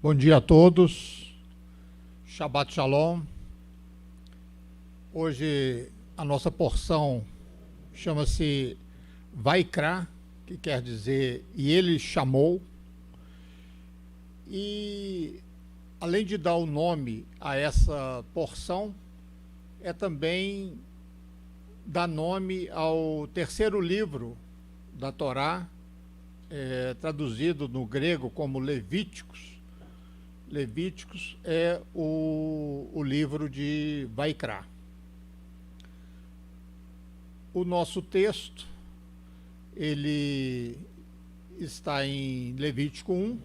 Bom dia a todos, Shabbat Shalom. Hoje a nossa porção chama-se Vaikra, que quer dizer e ele chamou. E além de dar o nome a essa porção, é também dar nome ao terceiro livro da Torá, traduzido no grego como Levíticos. Levíticos é o livro de Vaikra. O nosso texto, ele está em Levítico 1,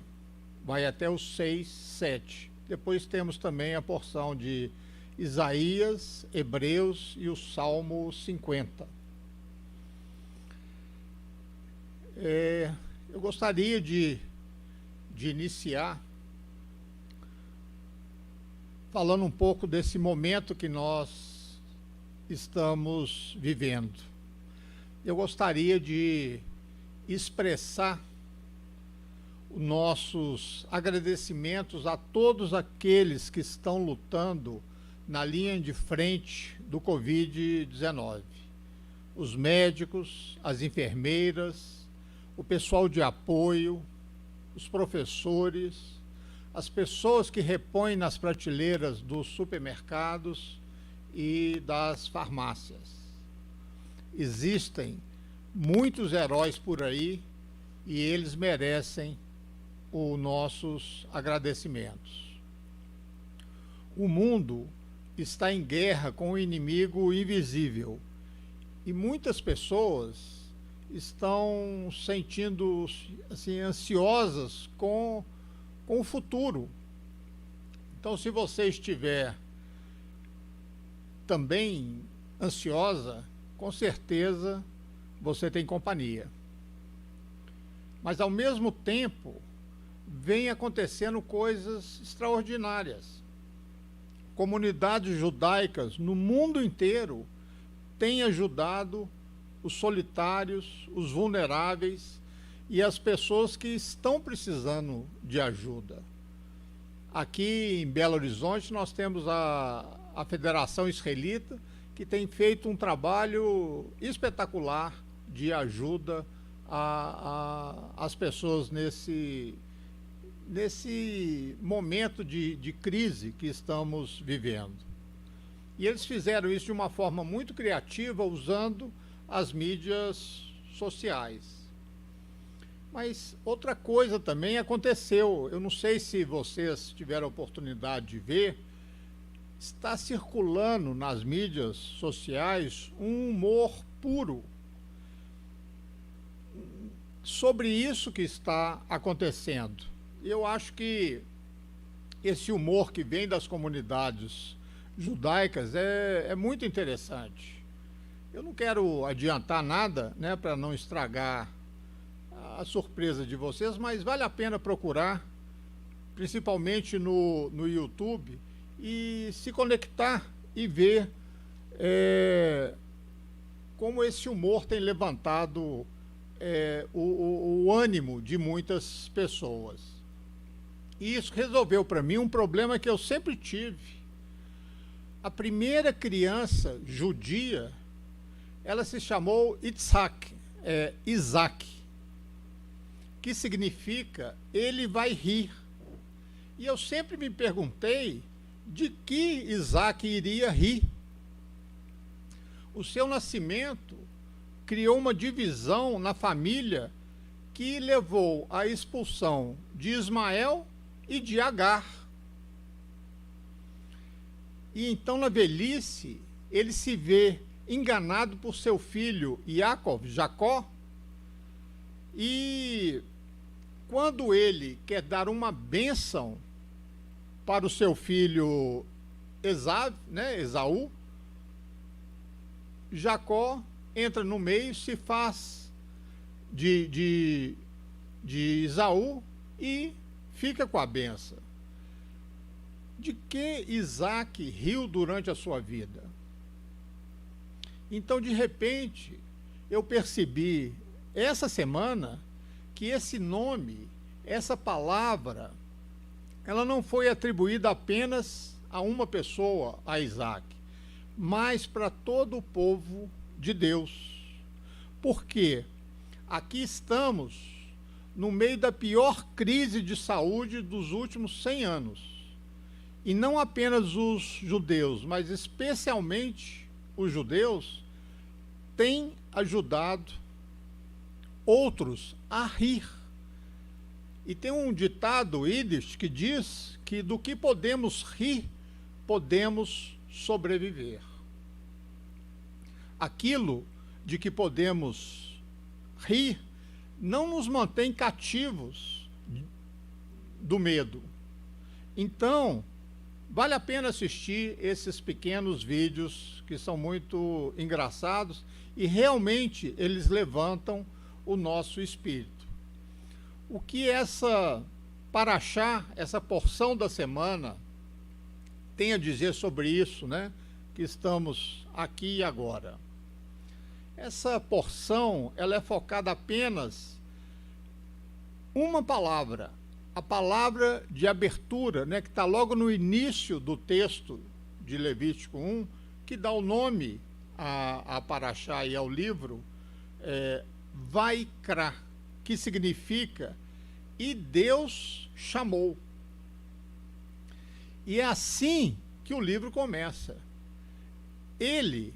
vai até o 6, 7. Depois temos também a porção de Isaías, Hebreus e o Salmo 50. Eu gostaria de iniciar falando um pouco desse momento que nós estamos vivendo. Eu gostaria de expressar os nossos agradecimentos a todos aqueles que estão lutando na linha de frente do Covid-19. Os médicos, as enfermeiras, o pessoal de apoio, os professores, as pessoas que repõem nas prateleiras dos supermercados e das farmácias. Existem muitos heróis por aí e eles merecem os nossos agradecimentos. O mundo está em guerra com o inimigo invisível e muitas pessoas estão sentindo assim, ansiosas com o futuro. Então, se você estiver também ansiosa, com certeza você tem companhia. Mas, ao mesmo tempo, vem acontecendo coisas extraordinárias. Comunidades judaicas no mundo inteiro têm ajudado os solitários, os vulneráveis e as pessoas que estão precisando de ajuda. Aqui em Belo Horizonte nós temos a Federação Israelita, que tem feito um trabalho espetacular de ajuda às pessoas nesse momento de crise que estamos vivendo. E eles fizeram isso de uma forma muito criativa, usando as mídias sociais. Mas outra coisa também aconteceu, eu não sei se vocês tiveram a oportunidade de ver, está circulando nas mídias sociais um humor puro sobre isso que está acontecendo. Eu acho que esse humor que vem das comunidades judaicas é muito interessante. Eu não quero adiantar nada, né, para não estragar a surpresa de vocês, mas vale a pena procurar, principalmente no YouTube, e se conectar e ver como esse humor tem levantado o ânimo de muitas pessoas. E isso resolveu para mim um problema que eu sempre tive. A primeira criança judia, ela se chamou Isaac, que significa ele vai rir. E eu sempre me perguntei de que Isaac iria rir. O seu nascimento criou uma divisão na família que levou à expulsão de Ismael e de Agar. E então, na velhice, ele se vê enganado por seu filho Jacó, e quando ele quer dar uma bênção para o seu filho Esaú, Jacó entra no meio, se faz de Esaú e fica com a bênção. De que Isaac riu durante a sua vida? Então, de repente, eu percebi essa semana que esse nome, essa palavra, ela não foi atribuída apenas a uma pessoa, a Isaac, mas para todo o povo de Deus. Por quê? Aqui estamos no meio da pior crise de saúde dos últimos 100 anos. E não apenas os judeus, mas especialmente os judeus, têm ajudado outros a rir. E tem um ditado Yiddish que diz que do que podemos rir, podemos sobreviver. Aquilo de que podemos rir não nos mantém cativos do medo. Então, vale a pena assistir esses pequenos vídeos que são muito engraçados e realmente eles levantam o nosso espírito. O que essa paraxá, essa porção da semana, tem a dizer sobre isso, né? Que estamos aqui e agora. Essa porção, ela é focada apenas uma palavra, a palavra de abertura, né? Que está logo no início do texto de Levítico 1, que dá o nome a paraxá e ao livro, Vaikra, que significa e Deus chamou. E é assim que o livro começa. Ele,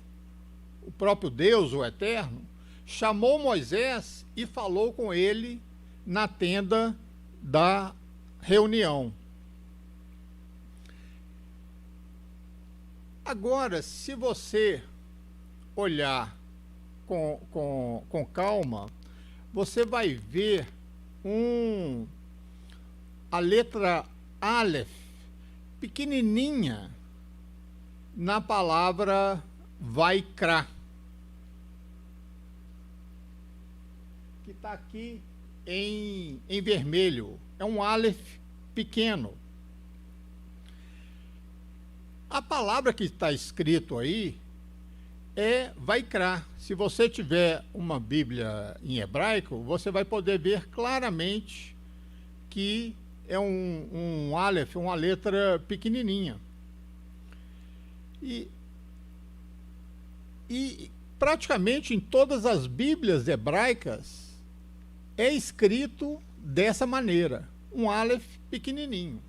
o próprio Deus, o Eterno, chamou Moisés e falou com ele na tenda da reunião. Agora, se você olhar com calma, você vai ver a letra Aleph, pequenininha, na palavra Vaikra, que está aqui em vermelho. É um Aleph pequeno. A palavra que está escrito aí é Vaikra. Se você tiver uma Bíblia em hebraico, você vai poder ver claramente que é um Aleph, uma letra pequenininha. E praticamente em todas as Bíblias hebraicas é escrito dessa maneira, um Aleph pequenininho.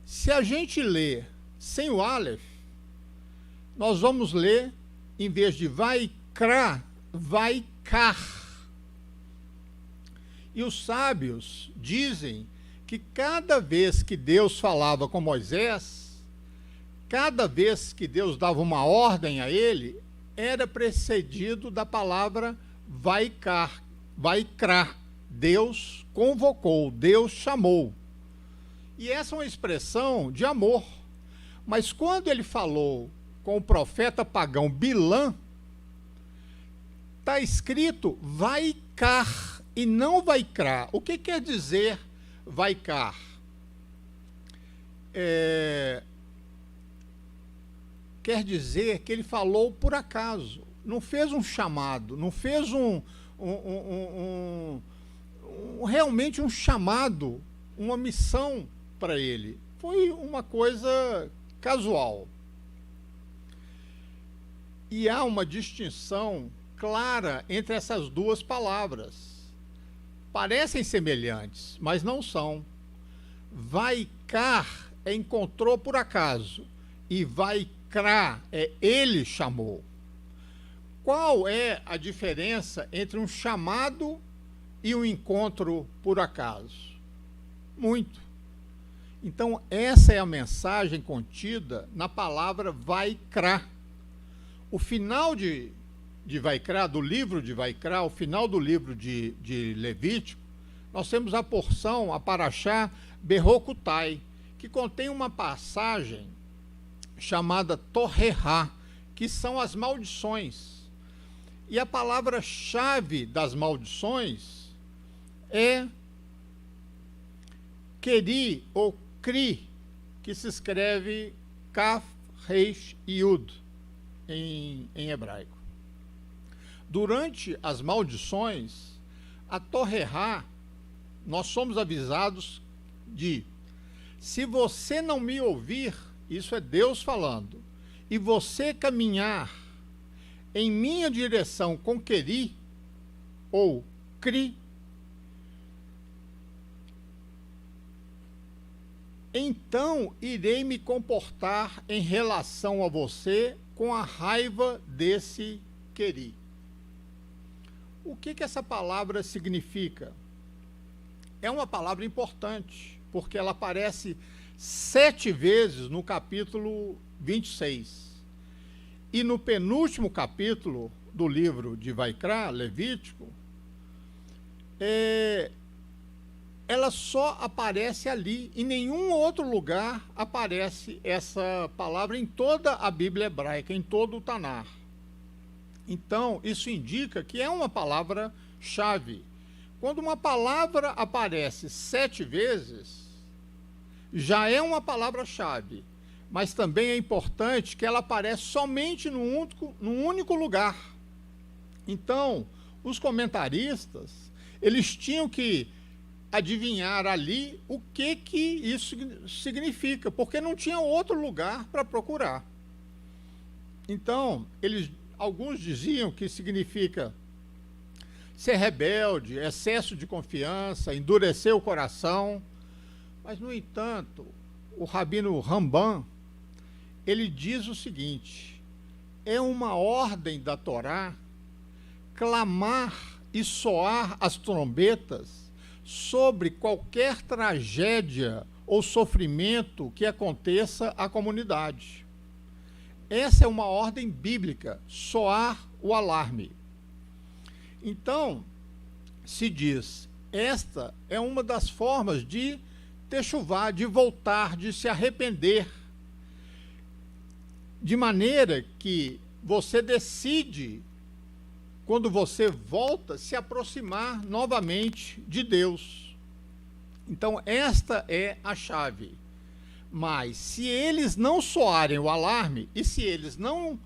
Se a gente lê sem o Aleph, nós vamos ler, em vez de Vaikra, Vaikar. E os sábios dizem que cada vez que Deus falava com Moisés, cada vez que Deus dava uma ordem a ele, era precedido da palavra Vaikar, Vaikra. Deus convocou, Deus chamou. E essa é uma expressão de amor. Mas quando ele falou com o profeta pagão Bilã, está escrito Vaikar e não Vaikra. O que quer dizer Vaikar? Quer dizer que ele falou por acaso, não fez um chamado, não fez realmente um chamado, uma missão para ele. Foi uma coisa casual. E há uma distinção clara entre essas duas palavras. Parecem semelhantes, mas não são. Vaikar é encontrou por acaso, e Vaikra é ele chamou. Qual é a diferença entre um chamado e um encontro por acaso? Muito. Então, essa é a mensagem contida na palavra Vaikra. O final de Vaikra, do livro de Vaikra, o final do livro de Levítico, nós temos a porção, a paraxá Berrocutai, que contém uma passagem chamada Torrerá, que são as maldições. E a palavra-chave das maldições é Keri ou Kri, que se escreve Kaf, Reish e Yud em hebraico. Durante as maldições, a Torrerá, nós somos avisados de: se você não me ouvir, isso é Deus falando, e você caminhar em minha direção com queri ou cri, então irei me comportar em relação a você com a raiva desse queri. O que essa palavra significa? É uma palavra importante, porque ela aparece 7 vezes no capítulo 26. E no penúltimo capítulo do livro de Vaikra, Levítico, ela só aparece ali. Em nenhum outro lugar aparece essa palavra em toda a Bíblia hebraica, em todo o Tanar. Então, isso indica que é uma palavra-chave. Quando uma palavra aparece 7 vezes, já é uma palavra-chave. Mas também é importante que ela aparece somente num único lugar. Então, os comentaristas, eles tinham que adivinhar ali o que isso significa, porque não tinha outro lugar para procurar. Então, alguns diziam que significa ser rebelde, excesso de confiança, endurecer o coração. Mas, no entanto, o rabino Rambam, ele diz o seguinte: é uma ordem da Torá clamar e soar as trombetas sobre qualquer tragédia ou sofrimento que aconteça à comunidade. Essa é uma ordem bíblica, soar o alarme. Então, se diz, esta é uma das formas de techuvá, de voltar, de se arrepender, de maneira que você decide, quando você volta, se aproximar novamente de Deus. Então, esta é a chave. Mas, se eles não soarem o alarme, e se eles não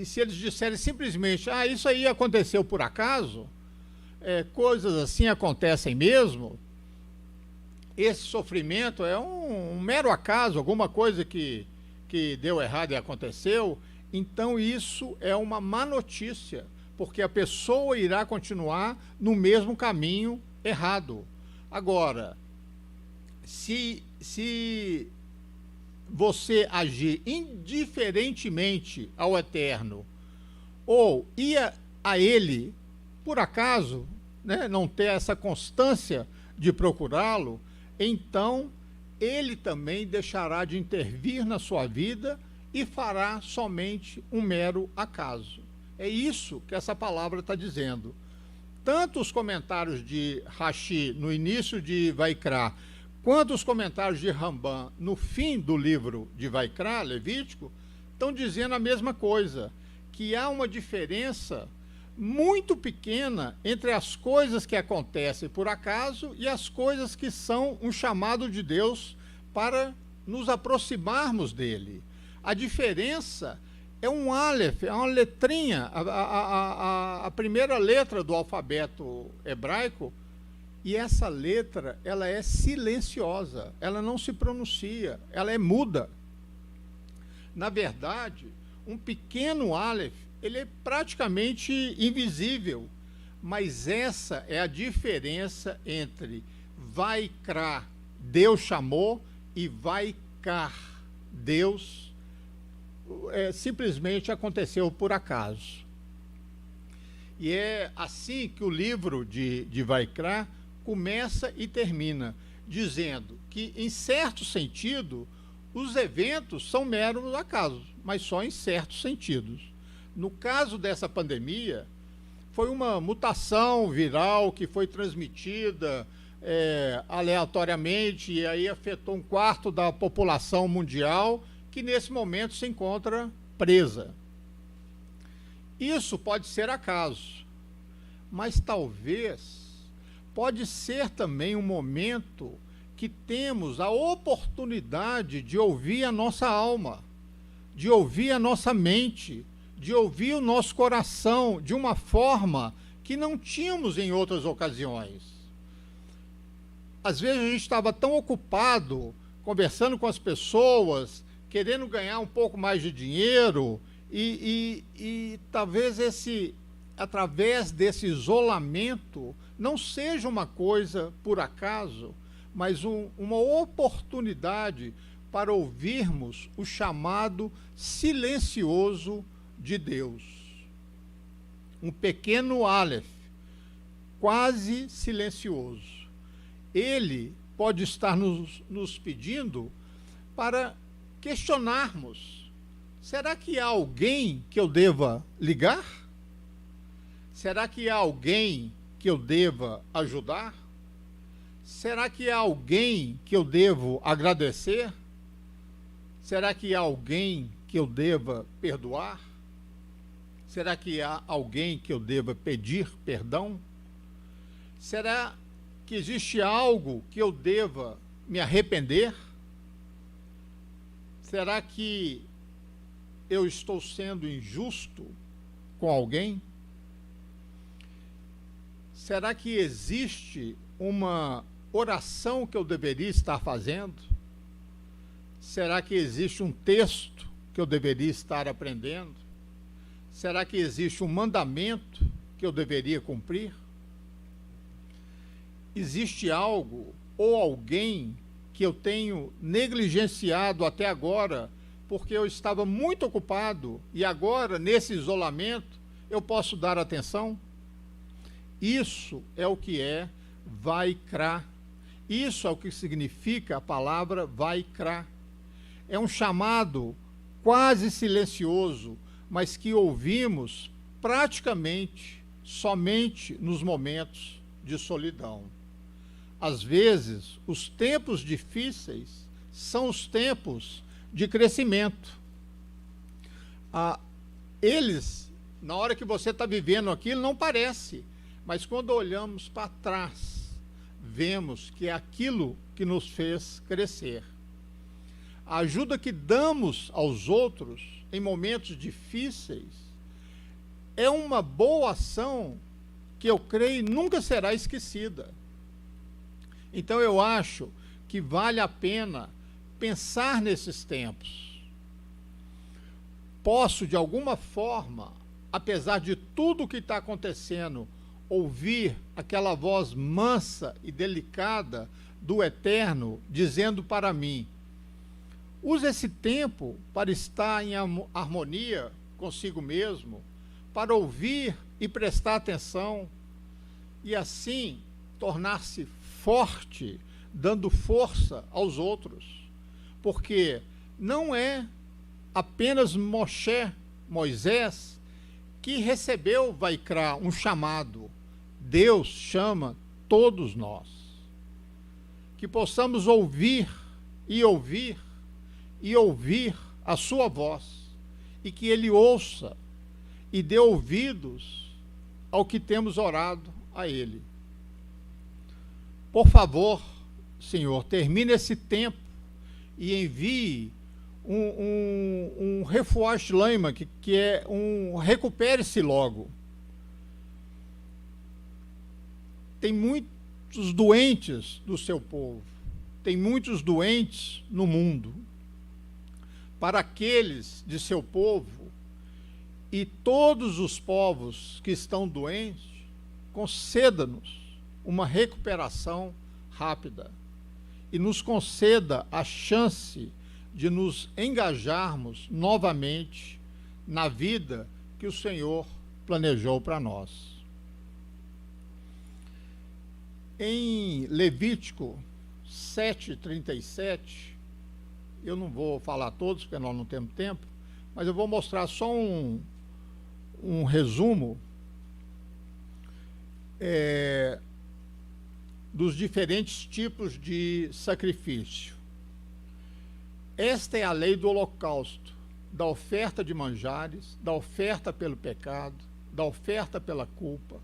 se eles disserem simplesmente: isso aí aconteceu por acaso, coisas assim acontecem mesmo, esse sofrimento é um mero acaso, alguma coisa que deu errado e aconteceu, então isso é uma má notícia, porque a pessoa irá continuar no mesmo caminho errado. Agora, se você agir indiferentemente ao Eterno, ou ir a Ele, por acaso, não ter essa constância de procurá-lo, então Ele também deixará de intervir na sua vida e fará somente um mero acaso. É isso que essa palavra está dizendo. Tanto os comentários de Rashi no início de Vaikra, quanto os comentários de Rambam no fim do livro de Vaikra, Levítico, estão dizendo a mesma coisa, que há uma diferença muito pequena entre as coisas que acontecem por acaso e as coisas que são um chamado de Deus para nos aproximarmos dele. A diferença é um Aleph, é uma letrinha, a primeira letra do alfabeto hebraico, e essa letra, ela é silenciosa, ela não se pronuncia, ela é muda. Na verdade, um pequeno Aleph, ele é praticamente invisível, mas essa é a diferença entre Vaikra, Deus chamou, e Vaikar, Deus simplesmente aconteceu por acaso. E é assim que o livro de Vaikra começa e termina, dizendo que, em certo sentido, os eventos são meros acasos, mas só em certos sentidos. No caso dessa pandemia, foi uma mutação viral que foi transmitida aleatoriamente, e aí afetou 1/4 da população mundial, que nesse momento se encontra presa. Isso pode ser acaso, mas talvez pode ser também um momento que temos a oportunidade de ouvir a nossa alma, de ouvir a nossa mente, de ouvir o nosso coração de uma forma que não tínhamos em outras ocasiões. às vezes a gente estava tão ocupado conversando com as pessoas, querendo ganhar um pouco mais de dinheiro, e talvez através desse isolamento, não seja uma coisa por acaso, mas uma oportunidade para ouvirmos o chamado silencioso de Deus. Um pequeno Aleph, quase silencioso. Ele pode estar nos pedindo para questionarmos: será que há alguém que eu deva ligar? Será que há alguém que eu deva ajudar? Será que há alguém que eu devo agradecer? Será que há alguém que eu deva perdoar? Será que há alguém que eu deva pedir perdão? Será que existe algo que eu deva me arrepender? Será que eu estou sendo injusto com alguém? Será que existe uma oração que eu deveria estar fazendo? Será que existe um texto que eu deveria estar aprendendo? Será que existe um mandamento que eu deveria cumprir? Existe algo ou alguém que eu tenho negligenciado até agora, porque eu estava muito ocupado e agora, nesse isolamento, eu posso dar atenção? Isso é o que é Vaikra. Isso é o que significa a palavra Vaikra. É um chamado quase silencioso, mas que ouvimos praticamente somente nos momentos de solidão. Às vezes, os tempos difíceis são os tempos de crescimento. Eles, na hora que você está vivendo aquilo, não parece, mas quando olhamos para trás, vemos que é aquilo que nos fez crescer. A ajuda que damos aos outros em momentos difíceis é uma boa ação que eu creio nunca será esquecida. Então eu acho que vale a pena pensar nesses tempos. Posso, de alguma forma, apesar de tudo o que está acontecendo, ouvir aquela voz mansa e delicada do Eterno dizendo para mim: use esse tempo para estar em harmonia consigo mesmo, para ouvir e prestar atenção, e assim tornar-se forte, dando força aos outros. Porque não é apenas Moisés, que recebeu Vaikra, um chamado. Deus chama todos nós. Que possamos ouvir e ouvir e ouvir a sua voz, e que ele ouça e dê ouvidos ao que temos orado a ele. Por favor, Senhor, termine esse tempo e envie um refuah shlema, que é recupere-se logo. Tem muitos doentes do seu povo, tem muitos doentes no mundo. Para aqueles de seu povo e todos os povos que estão doentes, conceda-nos uma recuperação rápida e nos conceda a chance de nos engajarmos novamente na vida que o Senhor planejou para nós. Em Levítico 7:37, eu não vou falar todos, porque nós não temos tempo, mas eu vou mostrar só um resumo dos diferentes tipos de sacrifício. Esta é a lei do holocausto, da oferta de manjares, da oferta pelo pecado, da oferta pela culpa,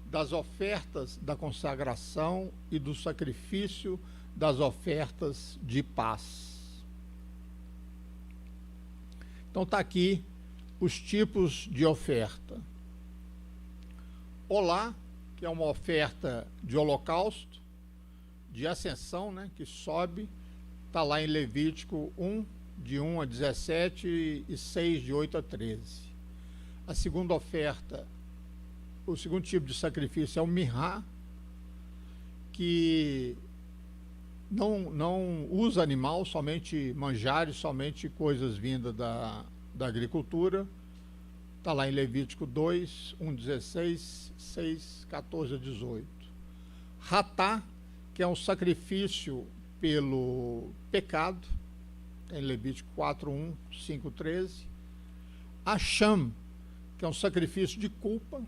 das ofertas da consagração e do sacrifício das ofertas de paz. Então está aqui os tipos de oferta. Olá, que é uma oferta de holocausto, de ascensão, né, que sobe, está lá em Levítico 1, de 1 a 17 e 6, de 8 a 13. A segunda oferta, o segundo tipo de sacrifício é o mirá, que não usa animal, somente manjares, somente coisas vindas da agricultura. Está lá em Levítico 2, 1, 16, 6, 14 a 18. Ratá, que é um sacrifício pelo pecado, em Levítico 4, 1, 5, 13. Acham, que é um sacrifício de culpa.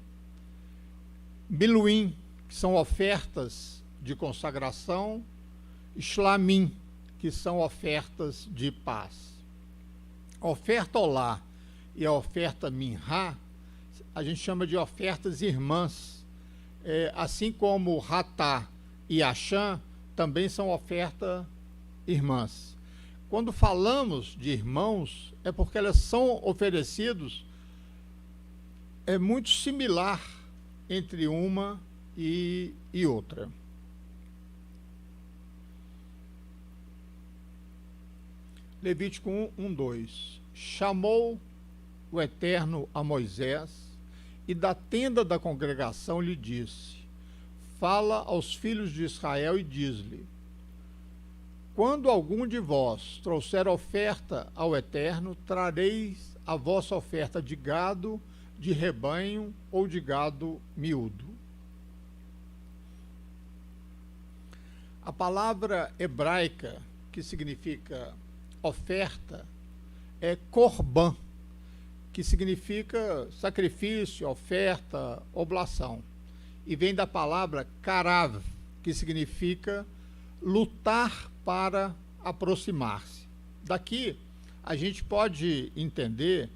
Biluim, que são ofertas de consagração. Shlamim, que são ofertas de paz. A oferta olá e a oferta minhá, a gente chama de ofertas irmãs. Assim como ratá e acham também são ofertas irmãs. Quando falamos de irmãos, é porque elas são oferecidos, é muito similar entre uma e outra. Levítico 1, 2. Chamou o Eterno a Moisés, e da tenda da congregação lhe disse: fala aos filhos de Israel e diz-lhe: quando algum de vós trouxer oferta ao Eterno, trareis a vossa oferta de gado, de rebanho ou de gado miúdo. A palavra hebraica que significa oferta é korban, que significa sacrifício, oferta, oblação. E vem da palavra karav, que significa lutar para aproximar-se. Daqui a gente pode entender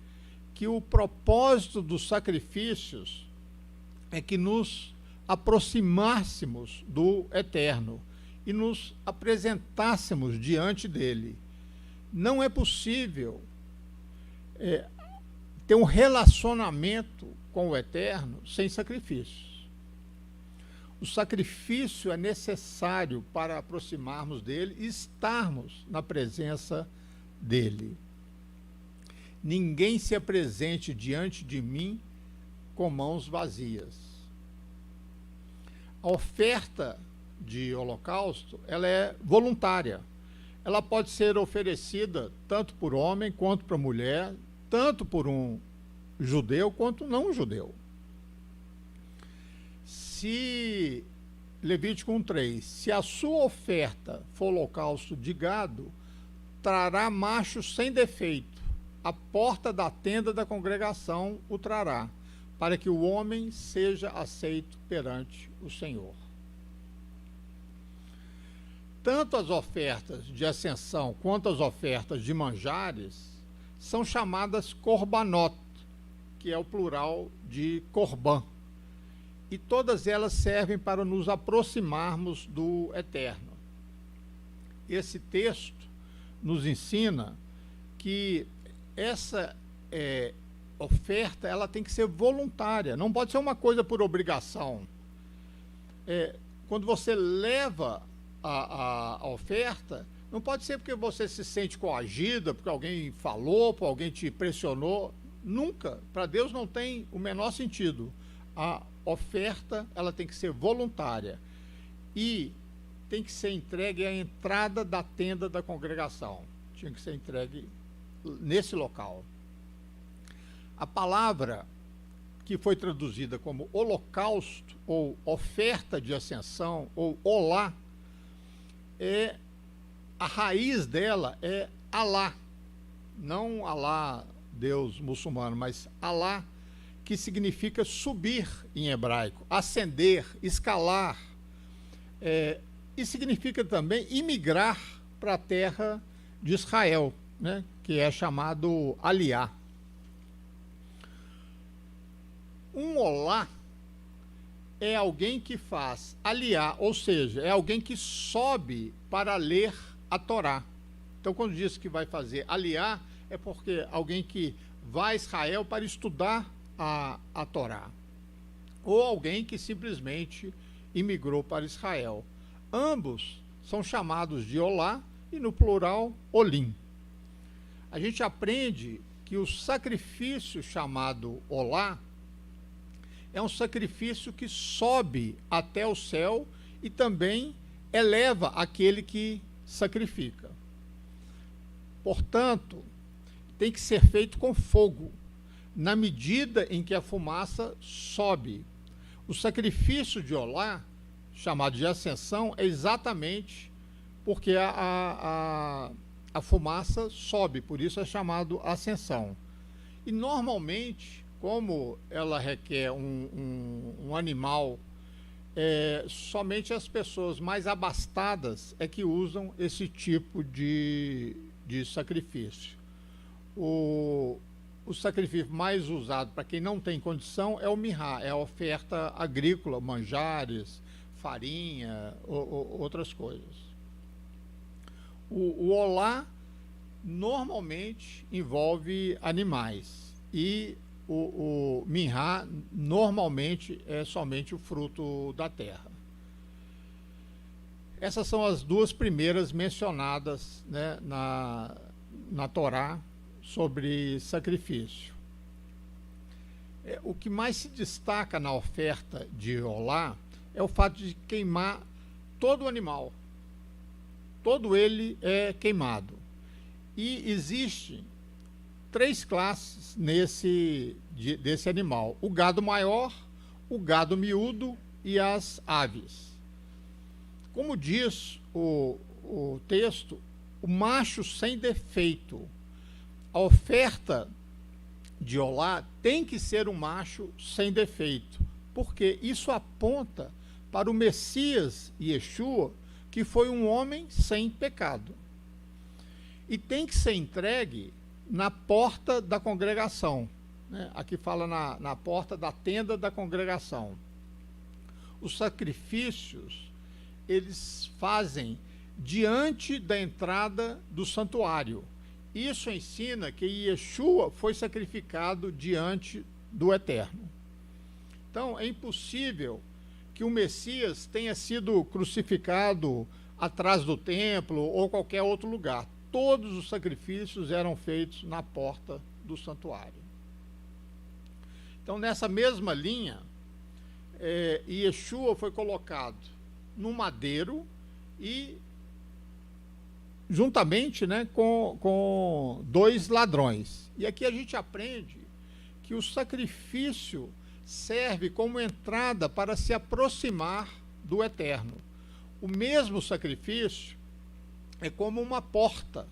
que o propósito dos sacrifícios é que nos aproximássemos do Eterno e nos apresentássemos diante dele. Não é possível ter um relacionamento com o Eterno sem sacrifícios. O sacrifício é necessário para aproximarmos dele e estarmos na presença dele. Ninguém se apresente diante de mim com mãos vazias. A oferta de holocausto, ela é voluntária. Ela pode ser oferecida tanto por homem quanto por mulher, tanto por um judeu quanto não judeu. Se Levítico 1:3, se a sua oferta for holocausto de gado, trará macho sem defeito, a porta da tenda da congregação o trará, para que o homem seja aceito perante o Senhor. Tanto as ofertas de ascensão quanto as ofertas de manjares são chamadas korbanot, que é o plural de korban. E todas elas servem para nos aproximarmos do Eterno. Esse texto nos ensina que essa oferta ela tem que ser voluntária, não pode ser uma coisa por obrigação. Quando você leva a oferta, não pode ser porque você se sente coagida, porque alguém falou, porque alguém te pressionou. Nunca. Para Deus não tem o menor sentido. A oferta ela tem que ser voluntária e tem que ser entregue à entrada da tenda da congregação. Tinha que ser entregue nesse local. A palavra que foi traduzida como holocausto ou oferta de ascensão ou olá, a raiz dela é Alá, não Alá, Deus muçulmano, mas Alá, que significa subir em hebraico, ascender, escalar, e significa também imigrar para a terra de Israel, né, que é chamado Aliá. Um olá é alguém que faz aliá, ou seja, é alguém que sobe para ler a Torá. Então, quando diz que vai fazer aliá, é porque alguém que vai a Israel para estudar a Torá. Ou alguém que simplesmente imigrou para Israel. ambos são chamados de olá e no plural olim. A gente aprende que o sacrifício chamado olá é um sacrifício que sobe até o céu e também eleva aquele que sacrifica. Portanto, tem que ser feito com fogo, na medida em que a fumaça sobe. O sacrifício de olá, chamado de ascensão, é exatamente porque a fumaça sobe, por isso é chamado ascensão. E normalmente, como ela requer um animal, somente as pessoas mais abastadas é que usam esse tipo de sacrifício. O sacrifício mais usado para quem não tem condição é o mirrá, é a oferta agrícola, manjares, farinha, outras coisas. O olá normalmente envolve animais e o mirrá normalmente é somente o fruto da terra. Essas são as duas primeiras mencionadas, né, na Torá sobre sacrifício. O que mais se destaca na oferta de olá é o fato de queimar todo o animal. Todo ele é queimado. E existem 3 classes desse animal: o gado maior, o gado miúdo e as aves. Como diz o texto, o macho sem defeito. A oferta de olá tem que ser um macho sem defeito, porque isso aponta para o Messias Yeshua, que foi um homem sem pecado. E tem que ser entregue na porta da congregação, né? Aqui fala na porta da tenda da congregação. Os sacrifícios, eles fazem diante da entrada do santuário. Isso ensina que Yeshua foi sacrificado diante do Eterno. Então, é impossível que o Messias tenha sido crucificado atrás do templo ou qualquer outro lugar. Todos os sacrifícios eram feitos na porta do santuário. Então, nessa mesma linha, Yeshua foi colocado no madeiro e juntamente, né, com 2 ladrões. E aqui a gente aprende que o sacrifício serve como entrada para se aproximar do Eterno. O mesmo sacrifício é como uma porta,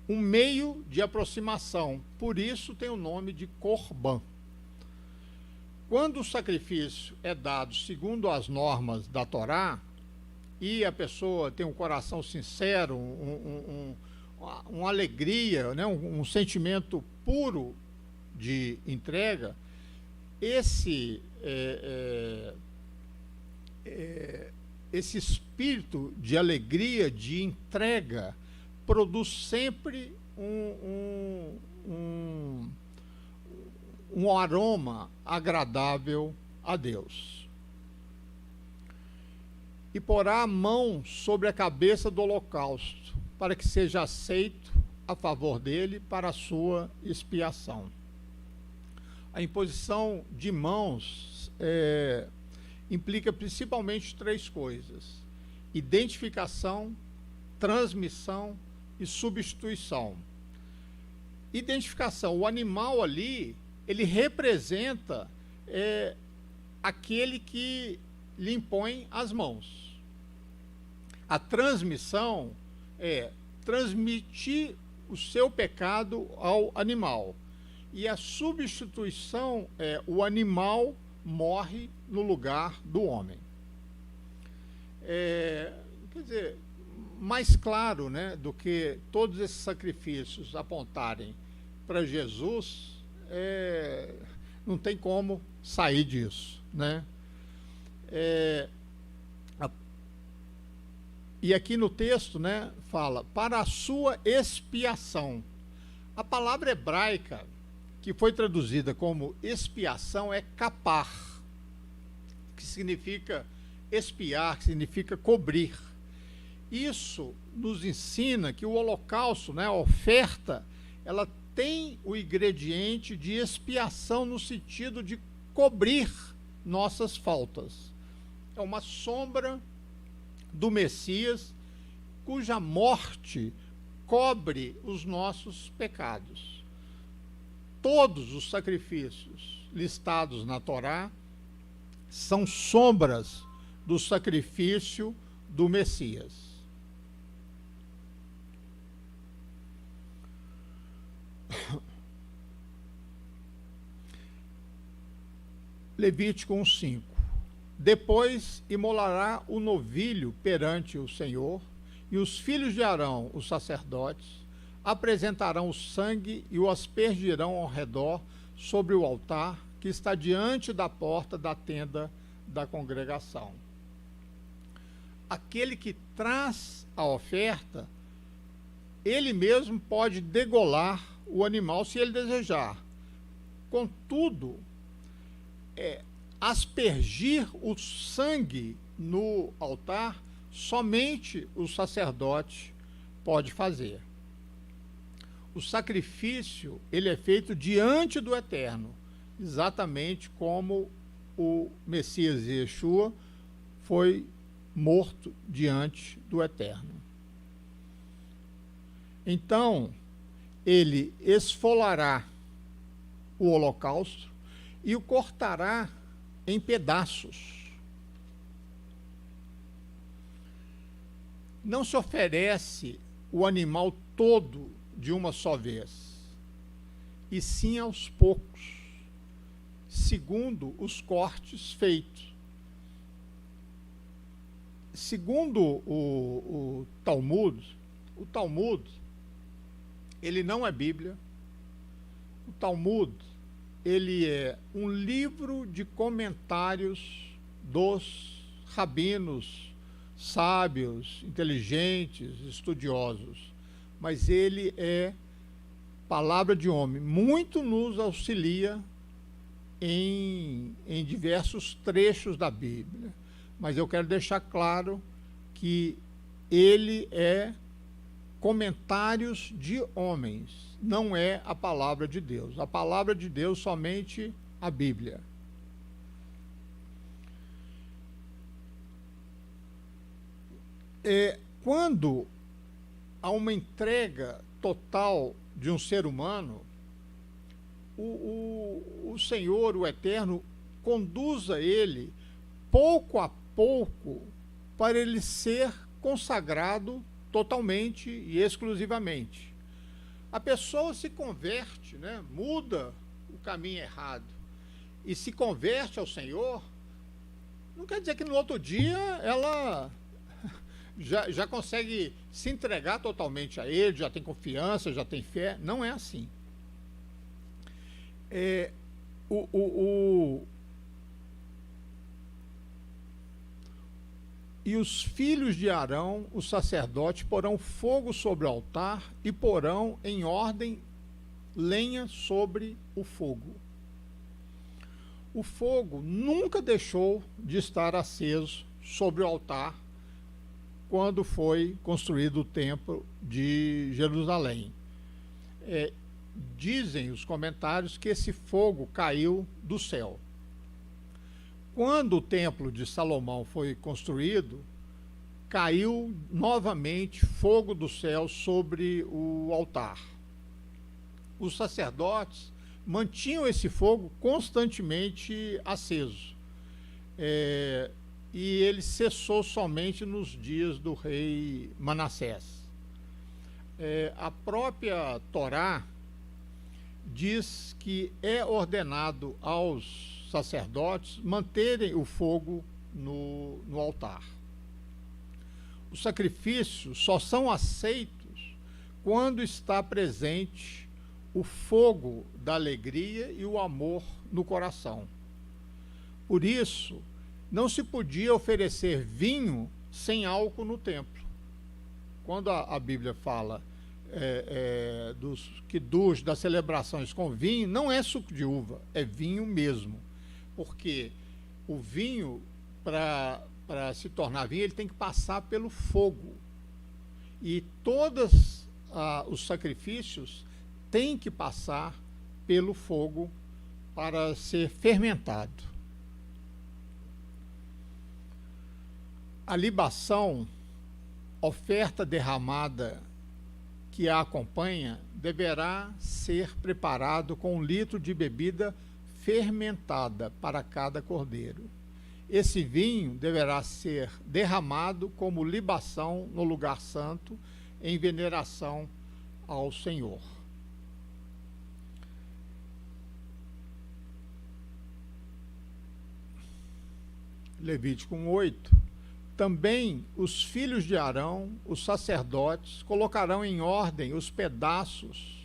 um meio de aproximação. Por isso tem o nome de Corban. Quando o sacrifício é dado segundo as normas da Torá, e a pessoa tem um coração sincero, uma alegria, né, um sentimento puro de entrega, esse espírito de alegria, de entrega, produz sempre um aroma agradável a Deus. E porá a mão sobre a cabeça do holocausto, para que seja aceito a favor dele para a sua expiação. A imposição de mãos implica principalmente 3 coisas: identificação, transmissão e substituição. Identificação: o animal ali, ele representa aquele que lhe impõe as mãos. A transmissão é transmitir o seu pecado ao animal. E a substituição é o animal morre no lugar do homem. Quer dizer, mais claro, né, do que todos esses sacrifícios apontarem para Jesus, não tem como sair disso, né? E aqui no texto, né, fala, para a sua expiação. A palavra hebraica que foi traduzida como expiação é capar, que significa expiar, que significa cobrir. Isso nos ensina que o holocausto, né, a oferta, ela tem o ingrediente de expiação no sentido de cobrir nossas faltas. É uma sombra do Messias, cuja morte cobre os nossos pecados. Todos os sacrifícios listados na Torá são sombras do sacrifício do Messias. Levítico 1:5. Depois imolará o novilho perante o Senhor, e os filhos de Arão, os sacerdotes, apresentarão o sangue e o aspergirão ao redor sobre o altar que está diante da porta da tenda da congregação. Aquele que traz a oferta, ele mesmo pode degolar o animal se ele desejar. Contudo, aspergir o sangue no altar, somente o sacerdote pode fazer. O sacrifício, ele é feito diante do Eterno, exatamente como o Messias Yeshua foi morto diante do Eterno. Então, ele esfolará o holocausto e o cortará em pedaços. Não se oferece o animal todo de uma só vez, e sim aos poucos, segundo os cortes feitos. Segundo o Talmud, ele não é Bíblia. O Talmud, ele é um livro de comentários dos rabinos, sábios, inteligentes, estudiosos, mas ele é palavra de homem. Muito nos auxilia em diversos trechos da Bíblia, mas eu quero deixar claro que ele é comentários de homens, não é a palavra de Deus. A palavra de Deus somente a Bíblia. Quando há uma entrega total de um ser humano, o Senhor, o Eterno, conduza ele pouco a pouco para ele ser consagrado totalmente e exclusivamente. A pessoa se converte, né? Muda o caminho errado e se converte ao Senhor, não quer dizer que no outro dia ela já consegue se entregar totalmente a Ele, já tem confiança, já tem fé. Não é assim. E os filhos de Arão, os sacerdotes, porão fogo sobre o altar e porão em ordem lenha sobre o fogo. O fogo nunca deixou de estar aceso sobre o altar quando foi construído o templo de Jerusalém. Dizem os comentários que esse fogo caiu do céu. Quando o templo de Salomão foi construído, caiu novamente fogo do céu sobre o altar. Os sacerdotes mantinham esse fogo constantemente aceso. E ele cessou somente nos dias do rei Manassés. A própria Torá diz que é ordenado aos sacerdotes manterem o fogo no altar. Os sacrifícios só são aceitos quando está presente o fogo da alegria e o amor no coração. Por isso, não se podia oferecer vinho sem álcool no templo. Quando a Bíblia fala dos quidush, das celebrações com vinho, não é suco de uva, é vinho mesmo. Porque o vinho, para se tornar vinho, ele tem que passar pelo fogo. E todos os sacrifícios têm que passar pelo fogo para ser fermentado. A libação, oferta derramada que a acompanha, deverá ser preparado com 1 litro de bebida fermentada para cada cordeiro. Esse vinho deverá ser derramado como libação no lugar santo, em veneração ao Senhor. Levítico 8. Também os filhos de Arão, os sacerdotes, colocarão em ordem os pedaços,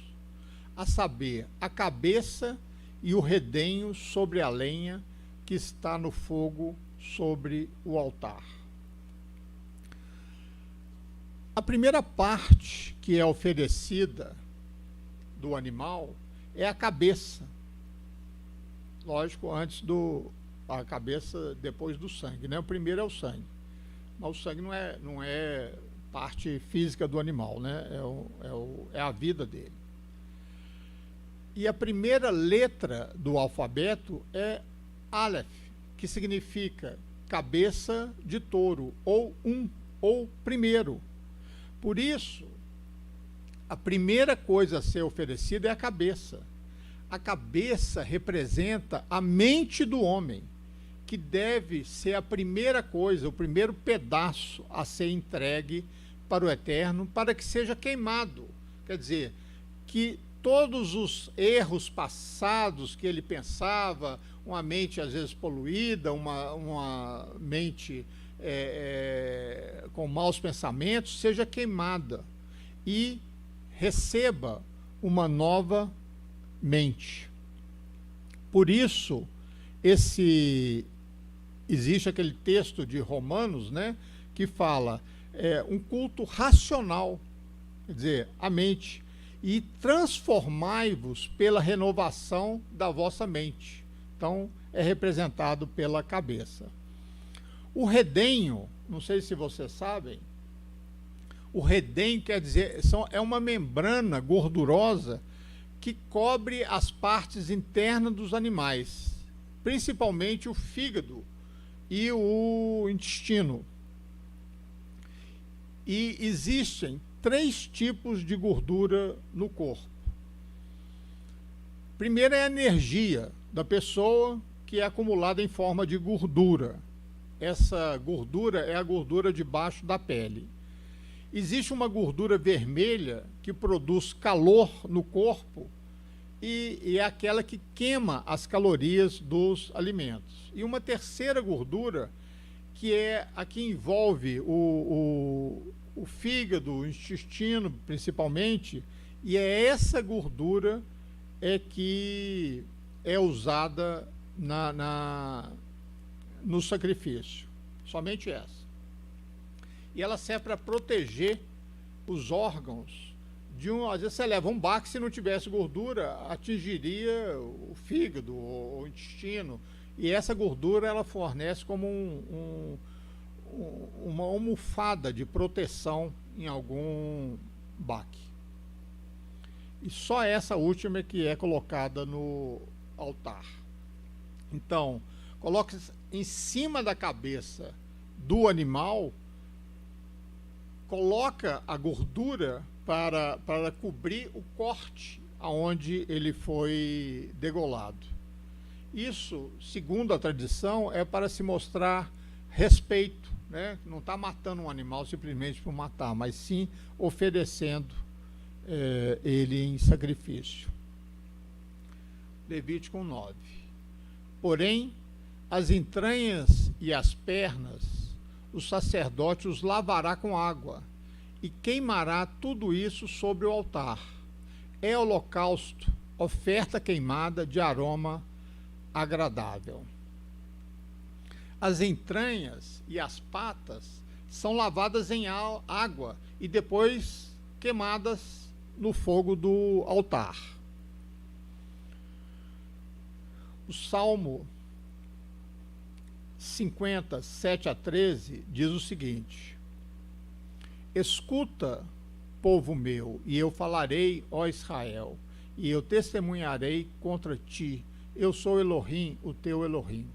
a saber, a cabeça e o redenho sobre a lenha que está no fogo sobre o altar. A primeira parte que é oferecida do animal é a cabeça. Lógico, a cabeça depois do sangue, né? O primeiro é o sangue. Mas o sangue não é parte física do animal, né? É a vida dele. E a primeira letra do alfabeto é Aleph, que significa cabeça de touro, ou primeiro. Por isso, a primeira coisa a ser oferecida é a cabeça. A cabeça representa a mente do homem, que deve ser a primeira coisa, o primeiro pedaço a ser entregue para o Eterno, para que seja queimado. Quer dizer, que todos os erros passados que ele pensava, uma mente às vezes poluída, uma mente com maus pensamentos, seja queimada e receba uma nova mente. Por isso, existe aquele texto de Romanos, né, que fala um culto racional, quer dizer, a mente, e transformai-vos pela renovação da vossa mente. Então, é representado pela cabeça. O redenho, não sei se vocês sabem, o redenho quer dizer, é uma membrana gordurosa que cobre as partes internas dos animais, principalmente o fígado e o intestino. E existem 3 tipos de gordura no corpo. Primeiro é a energia da pessoa, que é acumulada em forma de gordura. Essa gordura é a gordura debaixo da pele. Existe uma gordura vermelha que produz calor no corpo e é aquela que queima as calorias dos alimentos. E uma terceira gordura, que é a que envolve o fígado, o intestino principalmente, e é essa gordura que é usada no sacrifício, somente essa. E ela serve para proteger os órgãos às vezes você leva um baque, se não tivesse gordura, atingiria o fígado, o intestino, e essa gordura ela fornece como uma almofada de proteção em algum baque. E só essa última que é colocada no altar. Então, coloca em cima da cabeça do animal, coloca a gordura para cobrir o corte aonde ele foi degolado. Isso, segundo a tradição, é para se mostrar respeito, né? Não está matando um animal simplesmente por matar, mas sim oferecendo ele em sacrifício. Levítico 9. Porém, as entranhas e as pernas, o sacerdote os lavará com água e queimará tudo isso sobre o altar. É holocausto, oferta queimada de aroma agradável. As entranhas e as patas são lavadas em água e depois queimadas no fogo do altar. O Salmo 50, 7 a 13, diz o seguinte: Escuta, povo meu, e eu falarei, ó Israel, e eu testemunharei contra ti. Eu sou Elohim, o teu Elohim.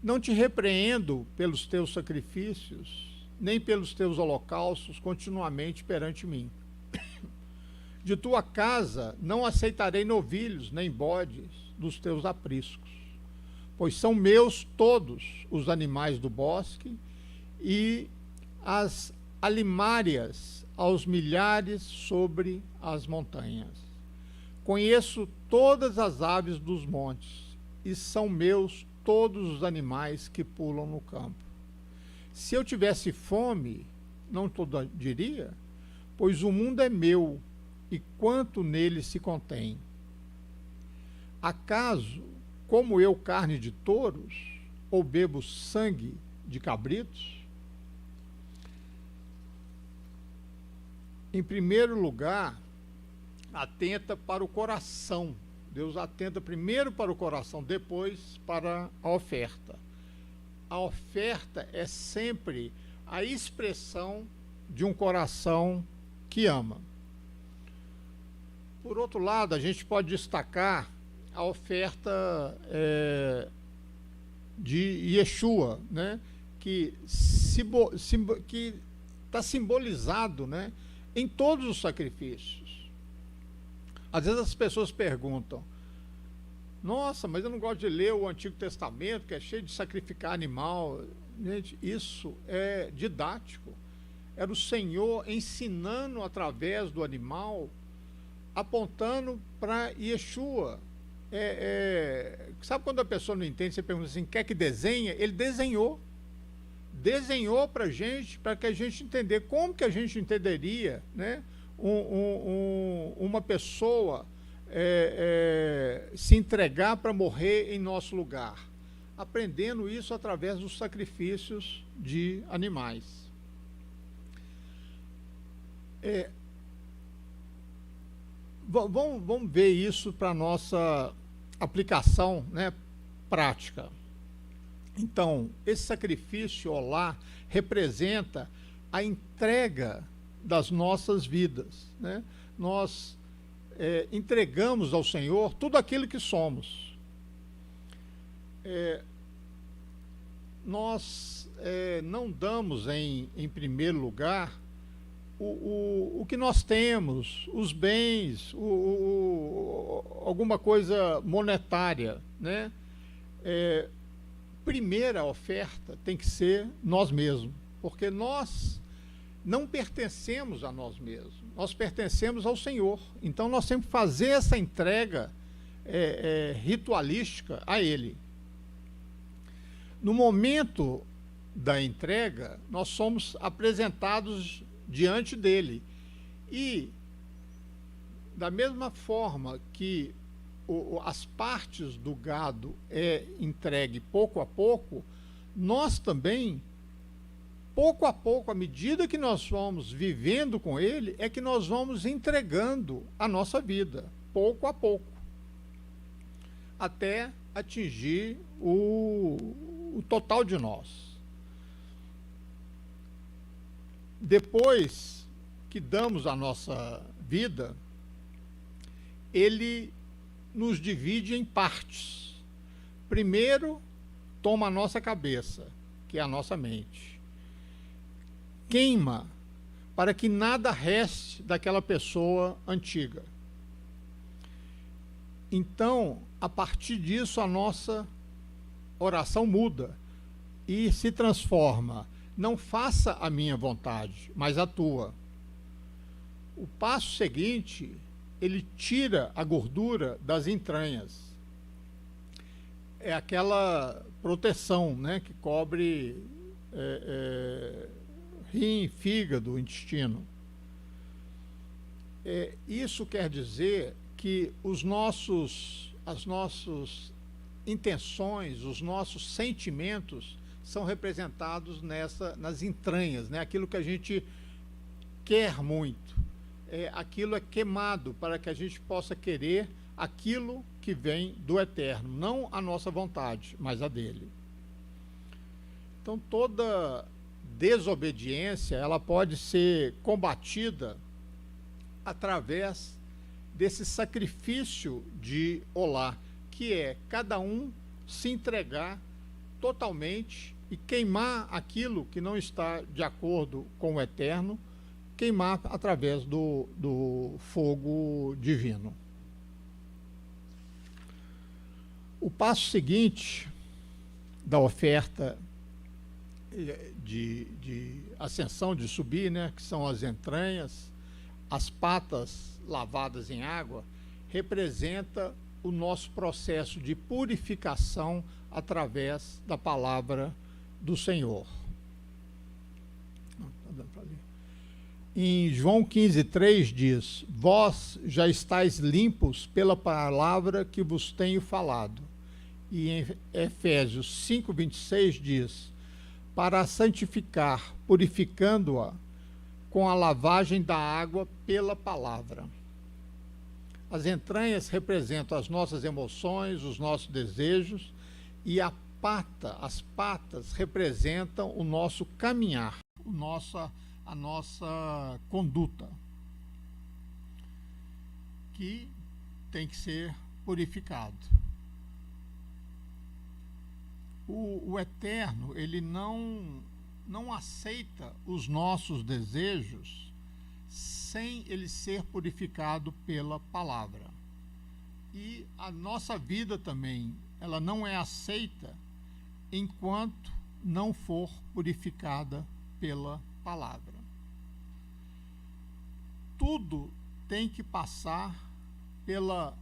Não te repreendo pelos teus sacrifícios, nem pelos teus holocaustos continuamente perante mim. De tua casa não aceitarei novilhos, nem bodes dos teus apriscos, pois são meus todos os animais do bosque, e as alimárias aos milhares sobre as montanhas. Conheço todas as aves dos montes, e são meus todos os animais que pulam no campo. Se eu tivesse fome, não toda diria, pois o mundo é meu, e quanto nele se contém. Acaso como eu carne de touros, ou bebo sangue de cabritos? Em primeiro lugar, atenta para o coração. Deus atenta primeiro para o coração, depois para a oferta. A oferta é sempre a expressão de um coração que ama. Por outro lado, a gente pode destacar a oferta de Yeshua, né? que está simbolizado, né? em todos os sacrifícios. Às vezes as pessoas perguntam: nossa, mas eu não gosto de ler o Antigo Testamento, que é cheio de sacrificar animal. Gente, isso é didático. Era o Senhor ensinando através do animal, apontando para Yeshua. Sabe quando a pessoa não entende, você pergunta assim, quer que desenhe? Ele desenhou para a gente, para que a gente entender. Como que a gente entenderia, né, uma pessoa se entregar para morrer em nosso lugar? Aprendendo isso através dos sacrifícios de animais. Vamos ver isso para a nossa aplicação, né, prática. Então, esse sacrifício olá representa a entrega das nossas vidas, né? Nós entregamos ao Senhor tudo aquilo que somos. Nós não damos em primeiro lugar o que nós temos, os bens, alguma coisa monetária, né? Primeira oferta tem que ser nós mesmos, porque nós não pertencemos a nós mesmos, nós pertencemos ao Senhor. Então nós temos que fazer essa entrega ritualística a Ele. No momento da entrega, nós somos apresentados diante dele, e da mesma forma que as partes do gado entregue pouco a pouco, nós também, pouco a pouco, à medida que nós vamos vivendo com ele, é que nós vamos entregando a nossa vida, pouco a pouco, até atingir o total de nós. Depois que damos a nossa vida, ele nos divide em partes. Primeiro, toma a nossa cabeça, que é a nossa mente. Queima, para que nada reste daquela pessoa antiga. Então, a partir disso, a nossa oração muda e se transforma. Não faça a minha vontade, mas a tua. O passo seguinte, ele tira a gordura das entranhas. É aquela proteção, né, que cobre rim, fígado, intestino. Isso quer dizer que as nossas intenções, os nossos sentimentos são representados nas entranhas, né? Aquilo que a gente quer muito. Aquilo é queimado para que a gente possa querer aquilo que vem do Eterno, não a nossa vontade, mas a dele. Então, toda desobediência, ela pode ser combatida através desse sacrifício de Olá, que é cada um se entregar totalmente e queimar aquilo que não está de acordo com o Eterno, queimar através do fogo divino. O passo seguinte da oferta de ascensão, de subir, né, que são as entranhas, as patas lavadas em água, representa o nosso processo de purificação através da palavra do Senhor. Em João 15:3 diz: vós já estáis limpos pela palavra que vos tenho falado. E em Efésios 5:26 diz: para a santificar, purificando-a com a lavagem da água pela palavra. As entranhas representam as nossas emoções, os nossos desejos, e as patas representam o nosso caminhar, a nossa conduta, que tem que ser purificado. O Eterno, ele não aceita os nossos desejos sem ele ser purificado pela palavra. E a nossa vida também, ela não é aceita enquanto não for purificada pela palavra. Tudo tem que passar pela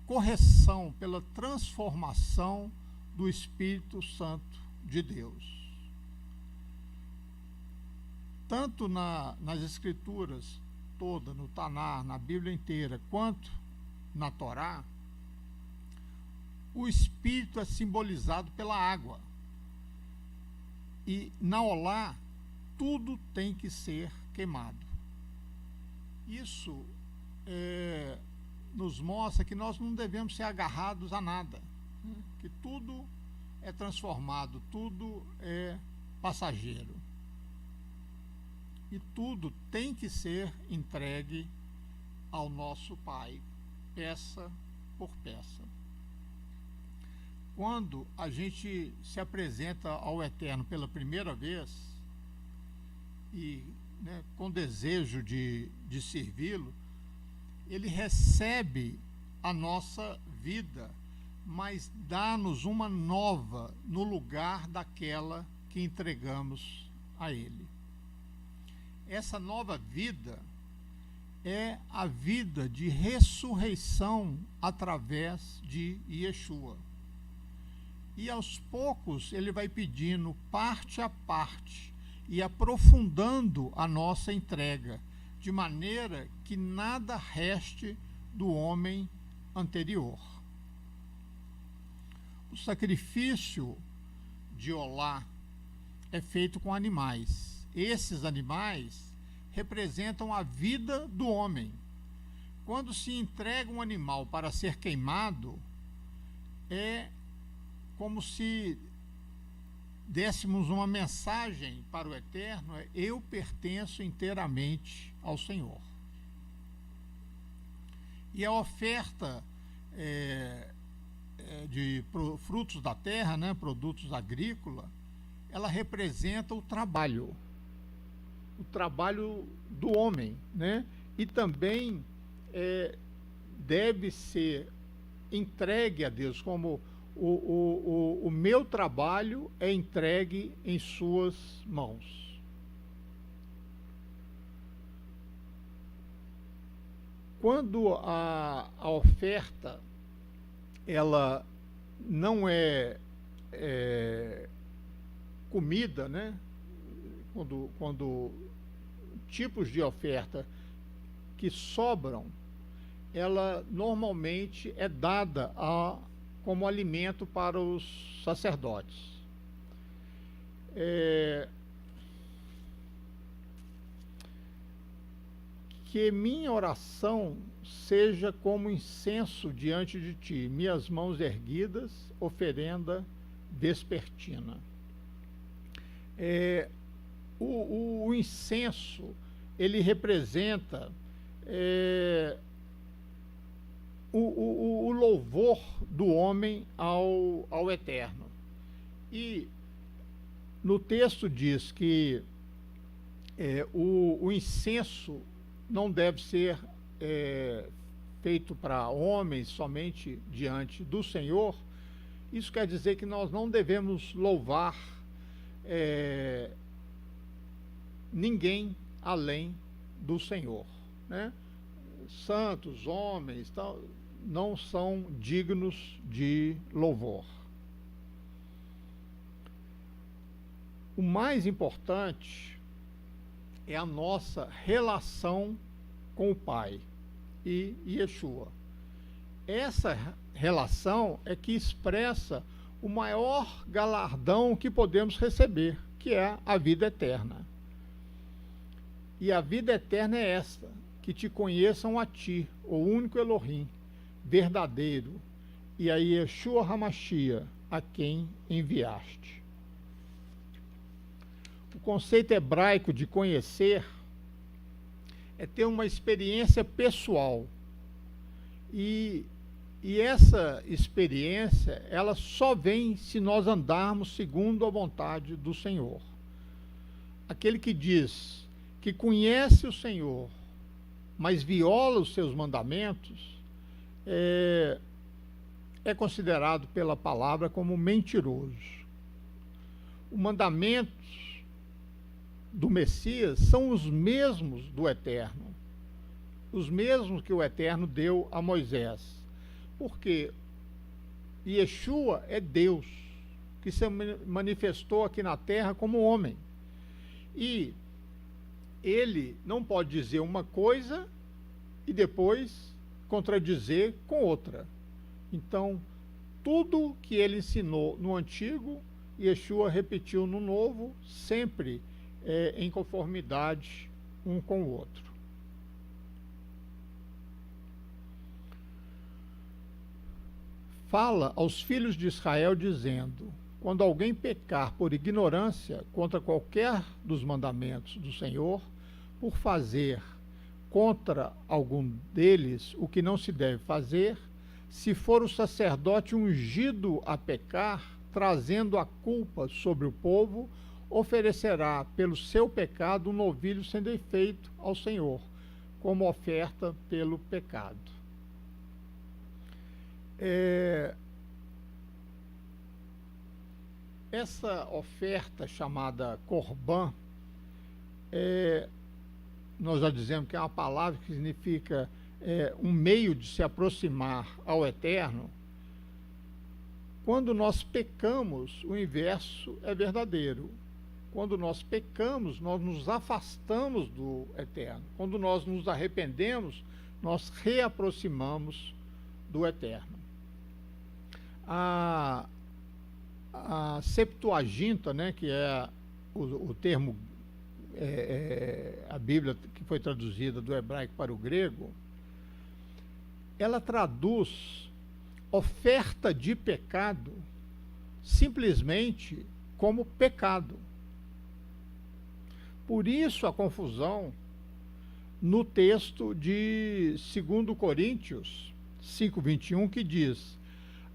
correção, pela transformação do Espírito Santo de Deus. Tanto nas Escrituras todas, no Tanar, na Bíblia inteira, quanto na Torá, o Espírito é simbolizado pela água. E na Olá, tudo tem que ser queimado. Isso nos mostra que nós não devemos ser agarrados a nada, que tudo é transformado, tudo é passageiro. E tudo tem que ser entregue ao nosso Pai, peça por peça. Quando a gente se apresenta ao Eterno pela primeira vez, e com desejo de servi-lo, ele recebe a nossa vida, mas dá-nos uma nova no lugar daquela que entregamos a ele. Essa nova vida é a vida de ressurreição através de Yeshua. E aos poucos ele vai pedindo parte a parte e aprofundando a nossa entrega, de maneira que nada reste do homem anterior. O sacrifício de Olá é feito com animais. Esses animais representam a vida do homem. Quando se entrega um animal para ser queimado, é como se dessemos uma mensagem para o Eterno: eu pertenço inteiramente ao Senhor. E a oferta de frutos da terra, produtos agrícolas, ela representa o trabalho do homem, e também deve ser entregue a Deus, como o meu trabalho é entregue em suas mãos. Quando a oferta ela não é comida, quando tipos de oferta que sobram, ela normalmente é dada como alimento para os sacerdotes. Que minha oração seja como incenso diante de ti, minhas mãos erguidas, oferenda vespertina. o incenso, ele representa o louvor do homem ao Eterno. E no texto diz que o incenso não deve ser feito para homens somente diante do Senhor. Isso quer dizer que nós não devemos louvar ninguém além do Senhor, né? Santos, homens, tal, não são dignos de louvor. O mais importante é a nossa relação com o Pai e Yeshua. Essa relação é que expressa o maior galardão que podemos receber, que é a vida eterna. E a vida eterna é esta, que te conheçam a ti, o único Elohim, verdadeiro, e a Yeshua HaMashiach, a quem enviaste. O conceito hebraico de conhecer é ter uma experiência pessoal. E essa experiência, ela só vem se nós andarmos segundo a vontade do Senhor. Aquele que diz que conhece o Senhor, mas viola os seus mandamentos, é considerado pela palavra como mentiroso. Os mandamentos do Messias são os mesmos do Eterno, os mesmos que o Eterno deu a Moisés, porque Yeshua é Deus, que se manifestou aqui na terra como homem, e ele não pode dizer uma coisa e depois contradizer com outra. Então, tudo que ele ensinou no Antigo, Yeshua repetiu no Novo, sempre em conformidade um com o outro. Fala aos filhos de Israel dizendo: quando alguém pecar por ignorância contra qualquer dos mandamentos do Senhor, por fazer contra algum deles o que não se deve fazer, se for o sacerdote ungido a pecar, trazendo a culpa sobre o povo, oferecerá pelo seu pecado um novilho sem defeito ao Senhor, como oferta pelo pecado. Essa oferta chamada Corban, nós já dizemos que é uma palavra que significa um meio de se aproximar ao Eterno. Quando nós pecamos, o inverso é verdadeiro. Quando nós pecamos, nós nos afastamos do Eterno. Quando nós nos arrependemos, nós reaproximamos do Eterno. A Septuaginta, né, que é o termo, a Bíblia que foi traduzida do hebraico para o grego, ela traduz oferta de pecado simplesmente como pecado. Por isso a confusão no texto de 2 Coríntios 5:21, que diz: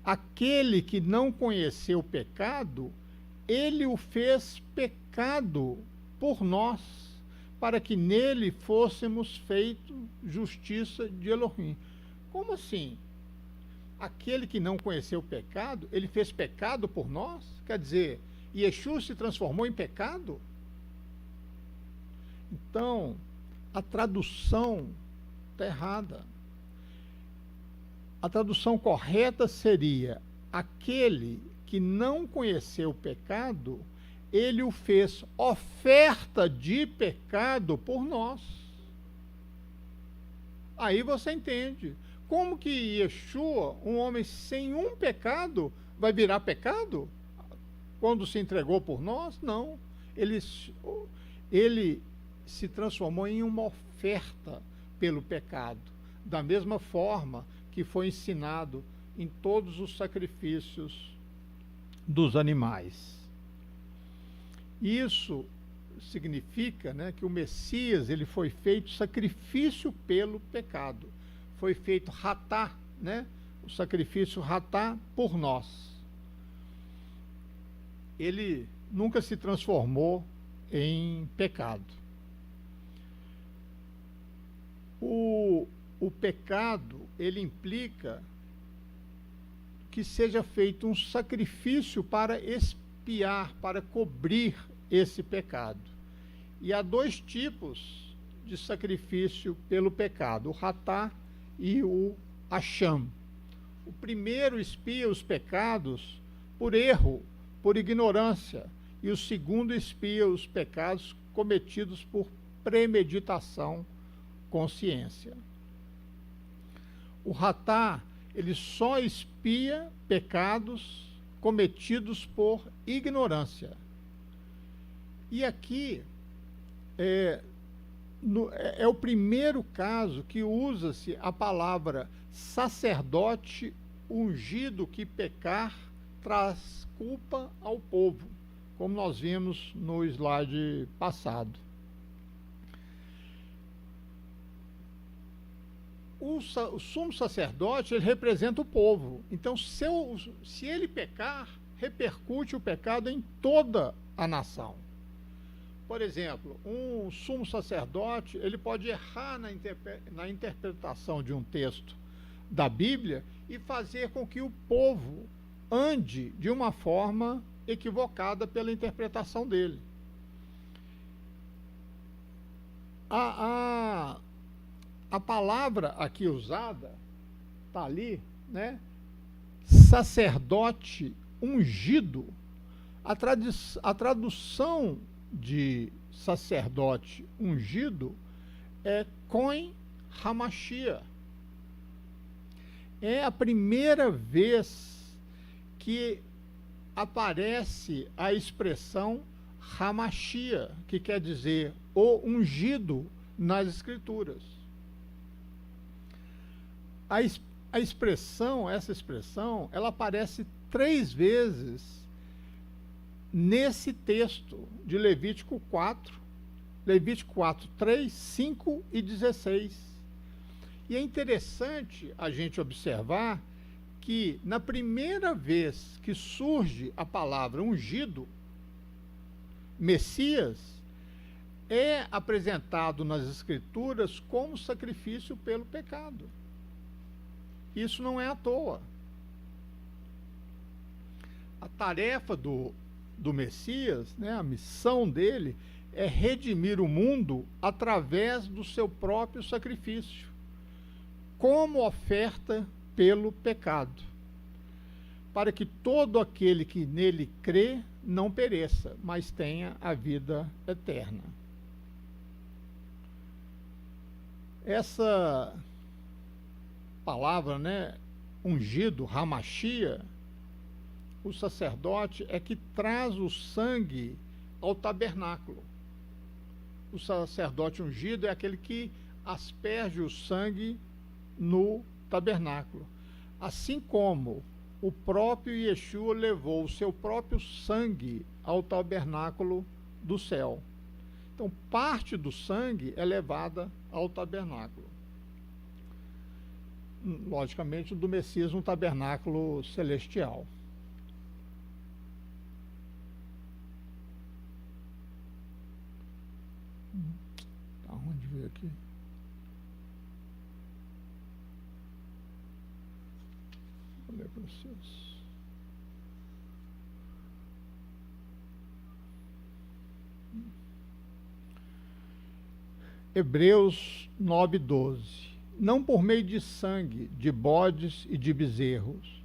aquele que não conheceu o pecado, ele o fez pecado por nós, para que nele fôssemos feitos justiça de Elohim. Como assim? Aquele que não conheceu o pecado, ele fez pecado por nós? Quer dizer, Yeshua se transformou em pecado? Então, a tradução está errada. A tradução correta seria: aquele que não conheceu o pecado, ele o fez oferta de pecado por nós. Aí você entende. Como que Yeshua, um homem sem um pecado, vai virar pecado? Quando se entregou por nós? Não. Ele se transformou em uma oferta pelo pecado, da mesma forma que foi ensinado em todos os sacrifícios dos animais. Isso significa, né, que o Messias ele foi feito sacrifício pelo pecado. Foi feito ratá, né, o sacrifício ratá por nós. Ele nunca se transformou em pecado. O pecado, ele implica que seja feito um sacrifício para expiar, para cobrir esse pecado. E há dois tipos de sacrifício pelo pecado, o ratá e o acham. O primeiro expia os pecados por erro, por ignorância, e o segundo expia os pecados cometidos por premeditação, consciência. O ratá, ele só expia pecados cometidos por ignorância. E aqui é o primeiro caso que usa-se a palavra sacerdote ungido que pecar traz culpa ao povo, como nós vimos no slide passado. O sumo sacerdote, ele representa o povo. Então, se ele pecar, repercute o pecado em toda a nação. Por exemplo, um sumo sacerdote, ele pode errar na interpretação de um texto da Bíblia e fazer com que o povo ande de uma forma equivocada pela interpretação dele. A palavra aqui usada, está ali, né? Sacerdote ungido. A tradução de sacerdote ungido é Cohen Hamashia. É a primeira vez que aparece a expressão Hamashia, que quer dizer o ungido nas Escrituras. Essa expressão, ela aparece 3 vezes nesse texto de Levítico 4, 3, 5 e 16. E é interessante a gente observar que na primeira vez que surge a palavra ungido, Messias, é apresentado nas Escrituras como sacrifício pelo pecado. Isso não é à toa. A tarefa do Messias, né, a missão dele, é redimir o mundo através do seu próprio sacrifício, como oferta pelo pecado, para que todo aquele que nele crê não pereça, mas tenha a vida eterna. Essa palavra, né, ungido, Hamashia, o sacerdote é que traz o sangue ao tabernáculo. O sacerdote ungido é aquele que asperge o sangue no tabernáculo. Assim como o próprio Yeshua levou o seu próprio sangue ao tabernáculo do céu. Então, parte do sangue é levada ao tabernáculo. Logicamente, do Messias, um tabernáculo celestial. Aonde veio aqui? Vou ler para vocês. Hebreus 9:12. Não por meio de sangue, de bodes e de bezerros,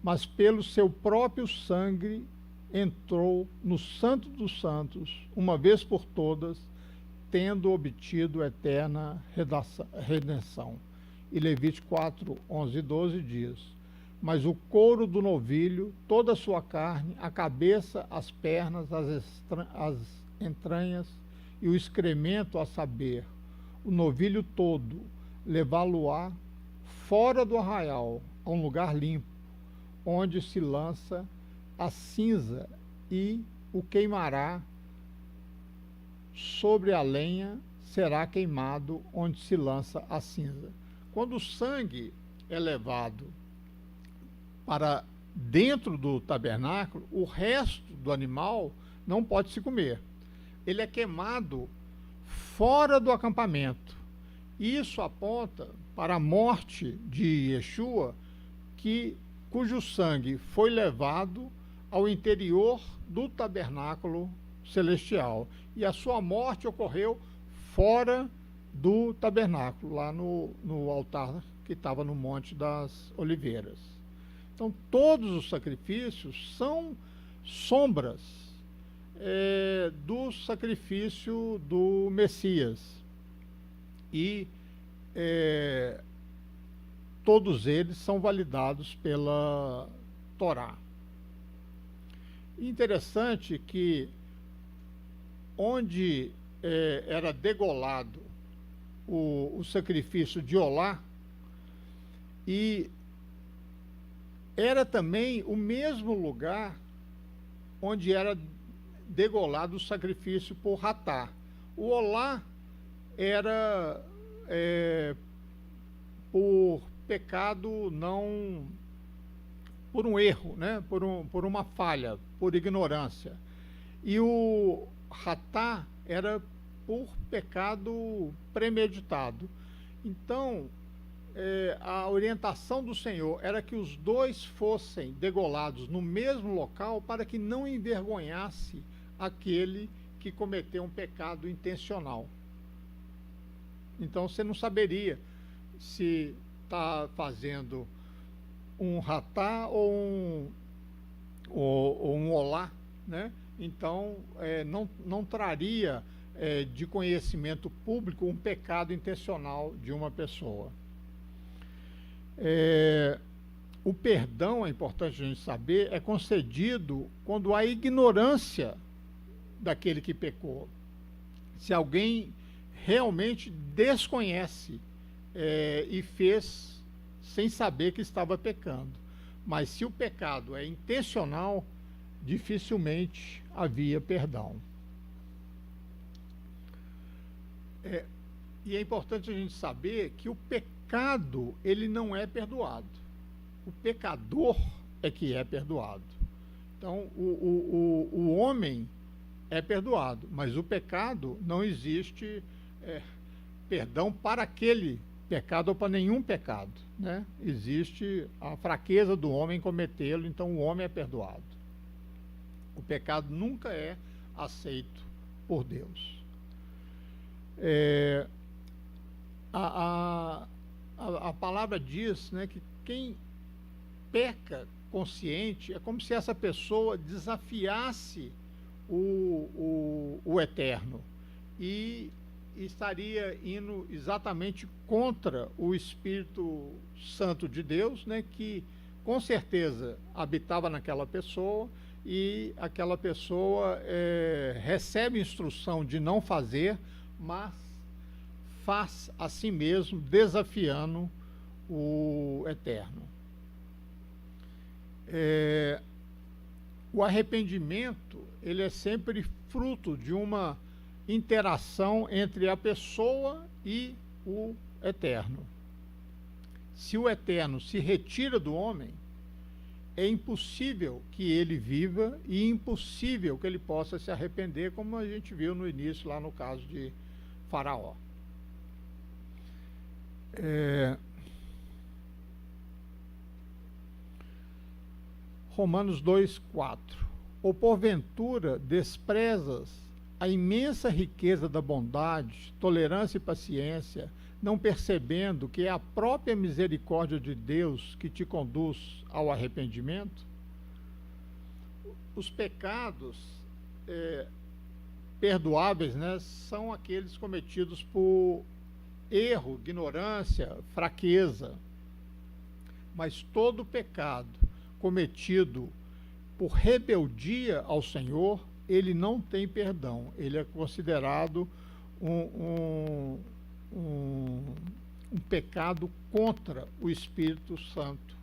mas pelo seu próprio sangue entrou no Santo dos Santos, uma vez por todas, tendo obtido eterna redenção. E Levítico 4, 11 e 12 diz: mas o couro do novilho, toda a sua carne, a cabeça, as pernas, as entranhas e o excremento, a saber, o novilho todo, levá-lo-á fora do arraial, a um lugar limpo, onde se lança a cinza, e o queimará sobre a lenha será queimado onde se lança a cinza. Quando o sangue é levado para dentro do tabernáculo, o resto do animal não pode se comer. Ele é queimado fora do acampamento. Isso aponta para a morte de Yeshua, cujo sangue foi levado ao interior do tabernáculo celestial. E a sua morte ocorreu fora do tabernáculo, lá no altar que estava no Monte das Oliveiras. Então, todos os sacrifícios são sombras do sacrifício do Messias. E todos eles são validados pela Torá. Interessante que onde era degolado o sacrifício de Olá, e era também o mesmo lugar onde era degolado o sacrifício por Ratá. O Olá era por pecado, não por um erro, né? por uma falha, por ignorância. E o Ratá era por pecado premeditado. Então, a orientação do Senhor era que os dois fossem degolados no mesmo local para que não envergonhasse aquele que cometeu um pecado intencional. Então você não saberia se está fazendo um ratá ou um olá, né? Então não traria de conhecimento público um pecado intencional de uma pessoa. O perdão, é importante a gente saber, é concedido quando há ignorância daquele que pecou. Se alguém realmente desconhece e fez sem saber que estava pecando. Mas se o pecado é intencional, dificilmente havia perdão. E é importante a gente saber que o pecado, ele não é perdoado. O pecador é que é perdoado. Então, o homem é perdoado, mas o pecado, não existe perdão para aquele pecado ou para nenhum pecado, né? Existe a fraqueza do homem cometê-lo, então o homem é perdoado. O pecado nunca é aceito por Deus. A palavra diz, né, que quem peca consciente é como se essa pessoa desafiasse o Eterno e estaria indo exatamente contra o Espírito Santo de Deus, né, que com certeza habitava naquela pessoa, e aquela pessoa recebe instrução de não fazer, mas faz a si mesmo, desafiando o Eterno. O arrependimento, ele é sempre fruto de uma interação entre a pessoa e o Eterno. Se o Eterno se retira do homem, é impossível que ele viva e impossível que ele possa se arrepender, como a gente viu no início, lá no caso de Faraó. Romanos 2:4. Ou porventura desprezas a imensa riqueza da bondade, tolerância e paciência, não percebendo que é a própria misericórdia de Deus que te conduz ao arrependimento? Os pecados perdoáveis, né, são aqueles cometidos por erro, ignorância, fraqueza. Mas todo pecado cometido por rebeldia ao Senhor, ele não tem perdão. Ele é considerado um pecado contra o Espírito Santo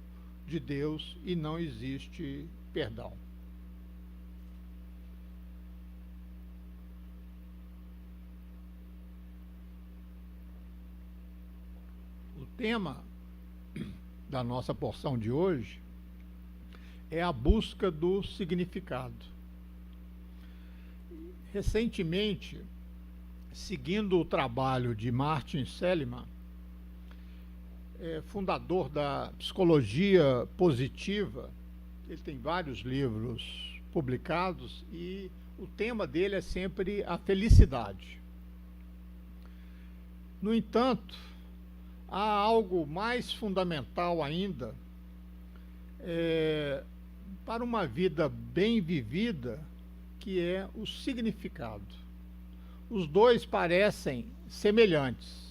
de Deus, e não existe perdão. tema da nossa porção de hoje é a busca do significado. Recentemente, seguindo o trabalho de Martin Seligman, fundador da psicologia positiva, ele tem vários livros publicados e o tema dele é sempre a felicidade. No entanto, há algo mais fundamental ainda para uma vida bem vivida, que é o significado. Os dois parecem semelhantes.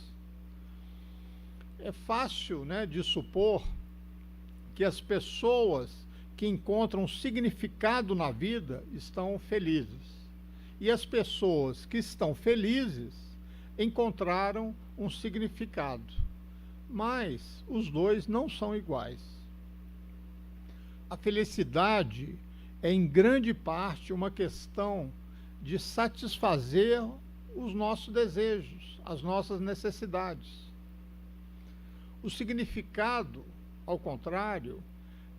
É fácil, né, de supor que as pessoas que encontram significado na vida estão felizes. E as pessoas que estão felizes encontraram um significado. Mas os dois não são iguais. A felicidade é, em grande parte, uma questão de satisfazer os nossos desejos, as nossas necessidades. O significado, ao contrário,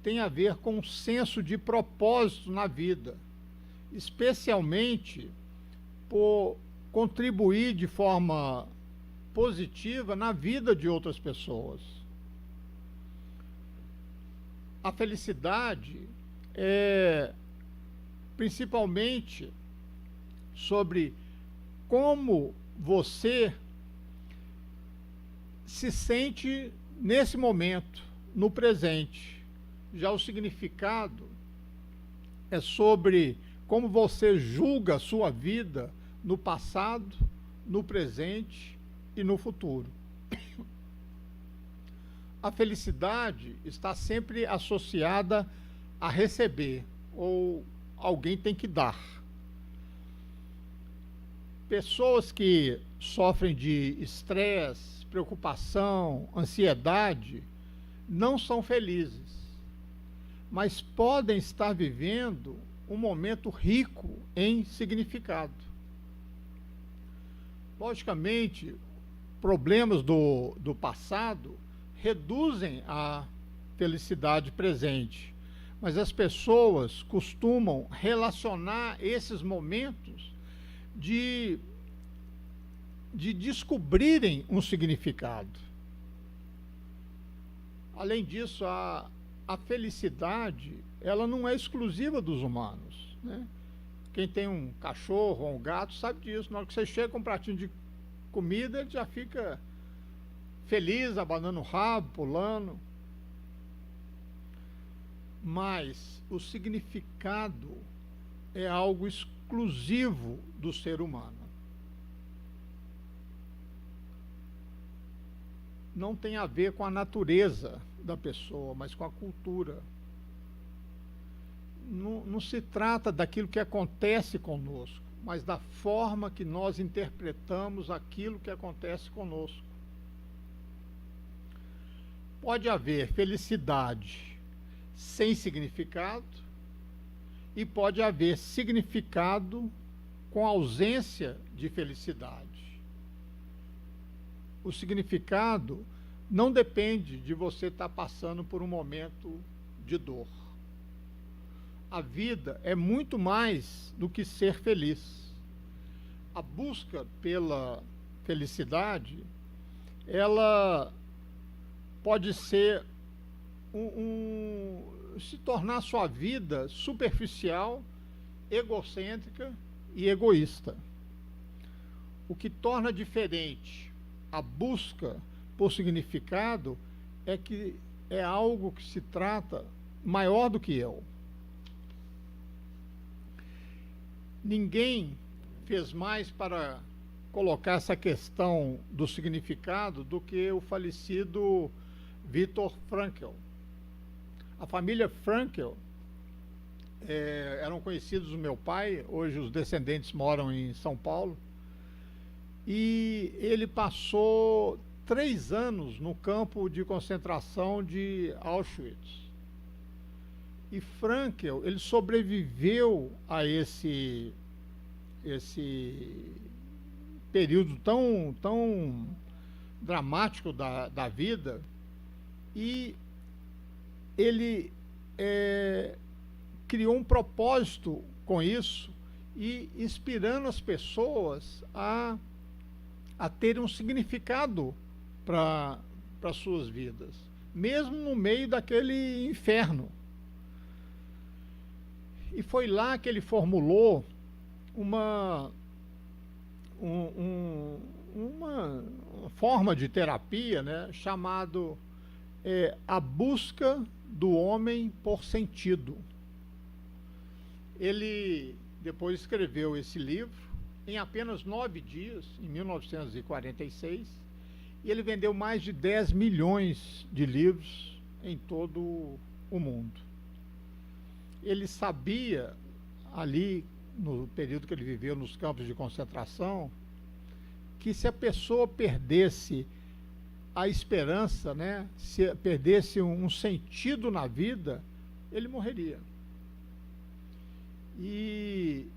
tem a ver com um senso de propósito na vida, especialmente por contribuir de forma positiva na vida de outras pessoas. A felicidade é principalmente sobre como você se sente nesse momento, no presente. Já o significado é sobre como você julga a sua vida no passado, no presente e no futuro. A felicidade está sempre associada a receber, ou alguém tem que dar. Pessoas que sofrem de estresse, preocupação, ansiedade, não são felizes, mas podem estar vivendo um momento rico em significado. Logicamente, problemas do passado reduzem a felicidade presente, mas as pessoas costumam relacionar esses momentos de descobrirem um significado. Além disso, a felicidade, ela não é exclusiva dos humanos, né? Quem tem um cachorro ou um gato sabe disso. Na hora que você chega com um pratinho de comida, ele já fica feliz, abanando o rabo, pulando. Mas o significado é algo exclusivo do ser humano. Não tem a ver com a natureza da pessoa, mas com a cultura. Não se trata daquilo que acontece conosco, mas da forma que nós interpretamos aquilo que acontece conosco. Pode haver felicidade sem significado e pode haver significado com ausência de felicidade. O significado não depende de você estar passando por um momento de dor. A vida é muito mais do que ser feliz. A busca pela felicidade, ela pode ser se tornar sua vida superficial, egocêntrica e egoísta. O que torna diferente a busca por significado é que é algo que se trata maior do que eu. Ninguém fez mais para colocar essa questão do significado do que o falecido Viktor Frankl. A família Frankl eram conhecidos do meu pai, hoje os descendentes moram em São Paulo, e ele passou 3 anos no campo de concentração de Auschwitz. E Frankl, ele sobreviveu a esse período tão dramático da vida, e ele criou um propósito com isso e inspirando as pessoas a terem um significado para as suas vidas, mesmo no meio daquele inferno. E foi lá que ele formulou uma forma de terapia, né, chamado a busca do homem por sentido. Ele depois escreveu esse livro em apenas 9 dias, em 1946, e ele vendeu mais de 10 milhões de livros em todo o mundo. Ele sabia, ali no período que ele viveu nos campos de concentração, que se a pessoa perdesse a esperança, né, se perdesse um sentido na vida, ele morreria. E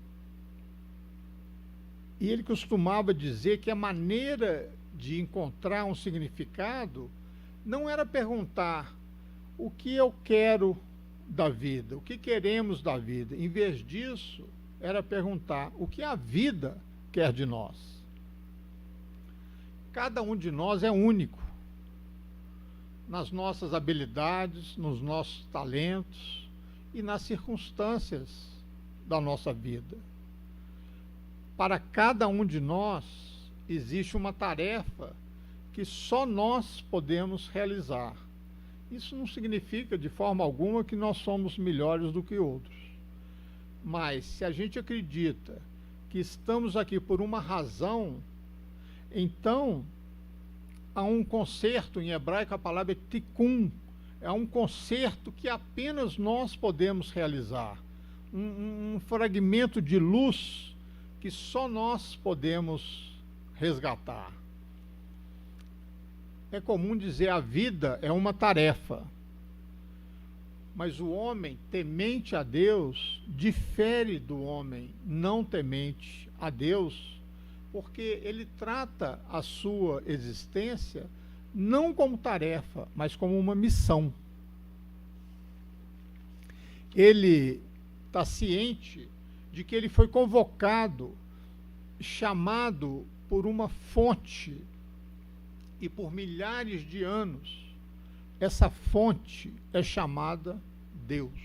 ele costumava dizer que a maneira de encontrar um significado não era perguntar o que eu quero da vida, o que queremos da vida. Em vez disso, era perguntar o que a vida quer de nós. Cada um de nós é único nas nossas habilidades, nos nossos talentos e nas circunstâncias da nossa vida. Para cada um de nós existe uma tarefa que só nós podemos realizar. Isso não significa de forma alguma que nós somos melhores do que outros. Mas se a gente acredita que estamos aqui por uma razão, então há um concerto, em hebraico a palavra é tikkun, é um concerto que apenas nós podemos realizar, um fragmento de luz que só nós podemos resgatar. É comum dizer a vida é uma tarefa, mas o homem temente a Deus difere do homem não temente a Deus, porque ele trata a sua existência não como tarefa, mas como uma missão. Ele está ciente de que ele foi convocado, chamado por uma fonte, e por milhares de anos, essa fonte é chamada Deus.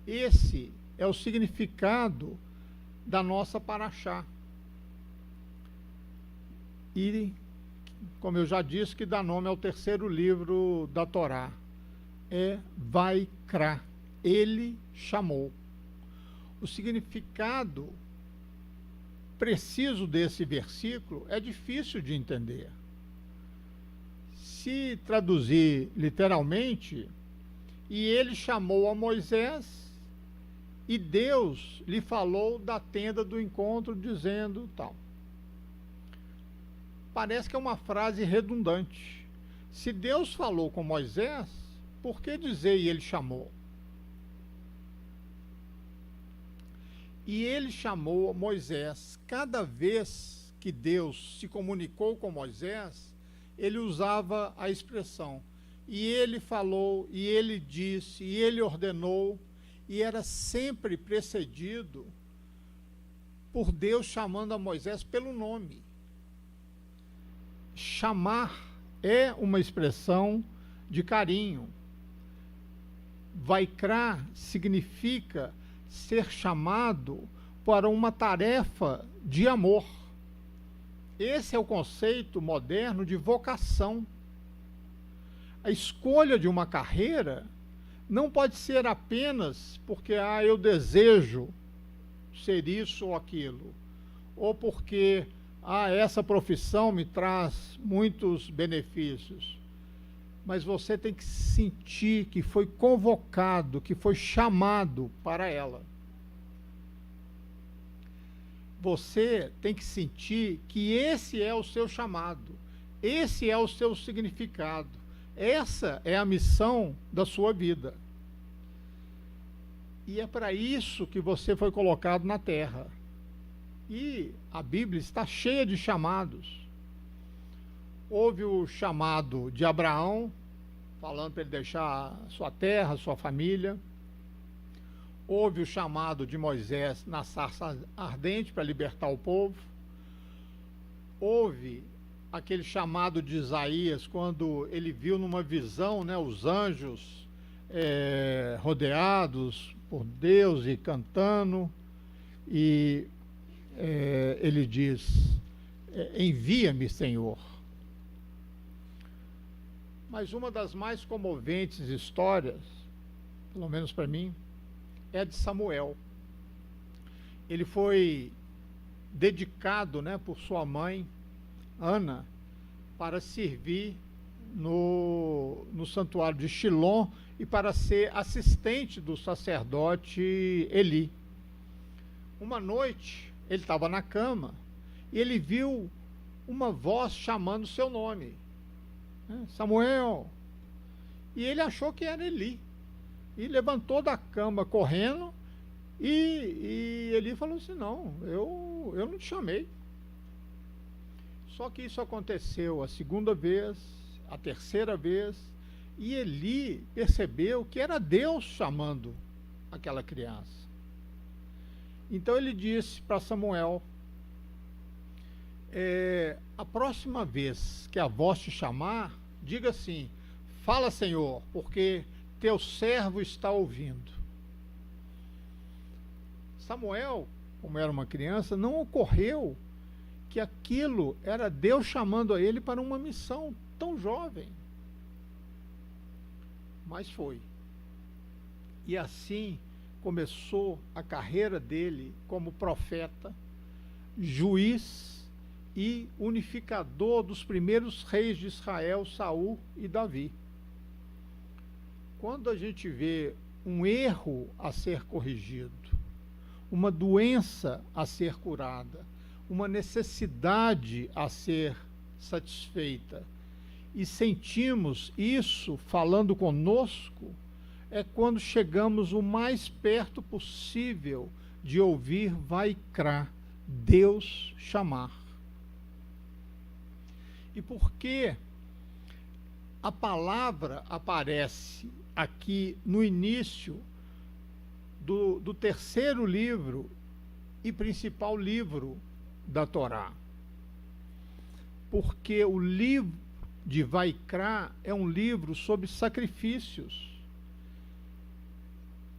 Esse é o significado da nossa paraxá. E, como eu já disse, que dá nome ao terceiro livro da Torá, é Vaikra, ele chamou. O significado preciso desse versículo é difícil de entender. Se traduzir literalmente, e ele chamou a Moisés, e Deus lhe falou da tenda do encontro, dizendo tal. Parece que é uma frase redundante. Se Deus falou com Moisés, por que dizer e ele chamou? E ele chamou Moisés. Cada vez que Deus se comunicou com Moisés, ele usava a expressão. E ele falou, e ele disse, e ele ordenou, e era sempre precedido por Deus chamando a Moisés pelo nome. Chamar é uma expressão de carinho. Vaikra significa ser chamado para uma tarefa de amor. Esse é o conceito moderno de vocação. A escolha de uma carreira não pode ser apenas porque eu desejo ser isso ou aquilo, ou porque essa profissão me traz muitos benefícios. Mas você tem que sentir que foi convocado, que foi chamado para ela. Você tem que sentir que esse é o seu chamado, esse é o seu significado, essa é a missão da sua vida. E é para isso que você foi colocado na terra. E a Bíblia está cheia de chamados. Houve o chamado de Abraão, falando para ele deixar sua terra, sua família. Houve o chamado de Moisés na sarça ardente para libertar o povo. Houve aquele chamado de Isaías, quando ele viu numa visão, né, os anjos rodeados por Deus e cantando. E ele diz, envia-me, Senhor. Mas uma das mais comoventes histórias, pelo menos para mim, é a de Samuel. Ele foi dedicado, né, por sua mãe, Ana, para servir no santuário de Shilom e para ser assistente do sacerdote Eli. Uma noite, ele estava na cama e ele viu uma voz chamando seu nome. Samuel. E ele achou que era Eli. E levantou da cama correndo e Eli falou assim, não, eu não te chamei. Só que isso aconteceu a segunda vez, a terceira vez, e Eli percebeu que era Deus chamando aquela criança. Então ele disse para Samuel, a próxima vez que a voz te chamar, diga assim, fala, Senhor, porque teu servo está ouvindo. Samuel, como era uma criança, não ocorreu que aquilo era Deus chamando a ele para uma missão tão jovem. Mas foi. E assim começou a carreira dele como profeta, juiz e unificador dos primeiros reis de Israel, Saul e Davi. Quando a gente vê um erro a ser corrigido, uma doença a ser curada, uma necessidade a ser satisfeita, e sentimos isso falando conosco, é quando chegamos o mais perto possível de ouvir Vaikra, Deus chamar. E por que a palavra aparece aqui no início do terceiro livro e principal livro da Torá? Porque o livro de Vaikra é um livro sobre sacrifícios.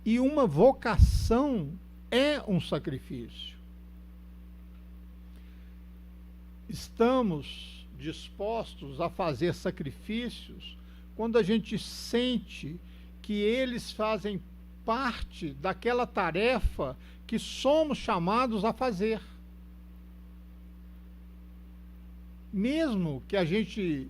E uma vocação é um sacrifício. Estamos dispostos a fazer sacrifícios quando a gente sente que eles fazem parte daquela tarefa que somos chamados a fazer. Mesmo que a gente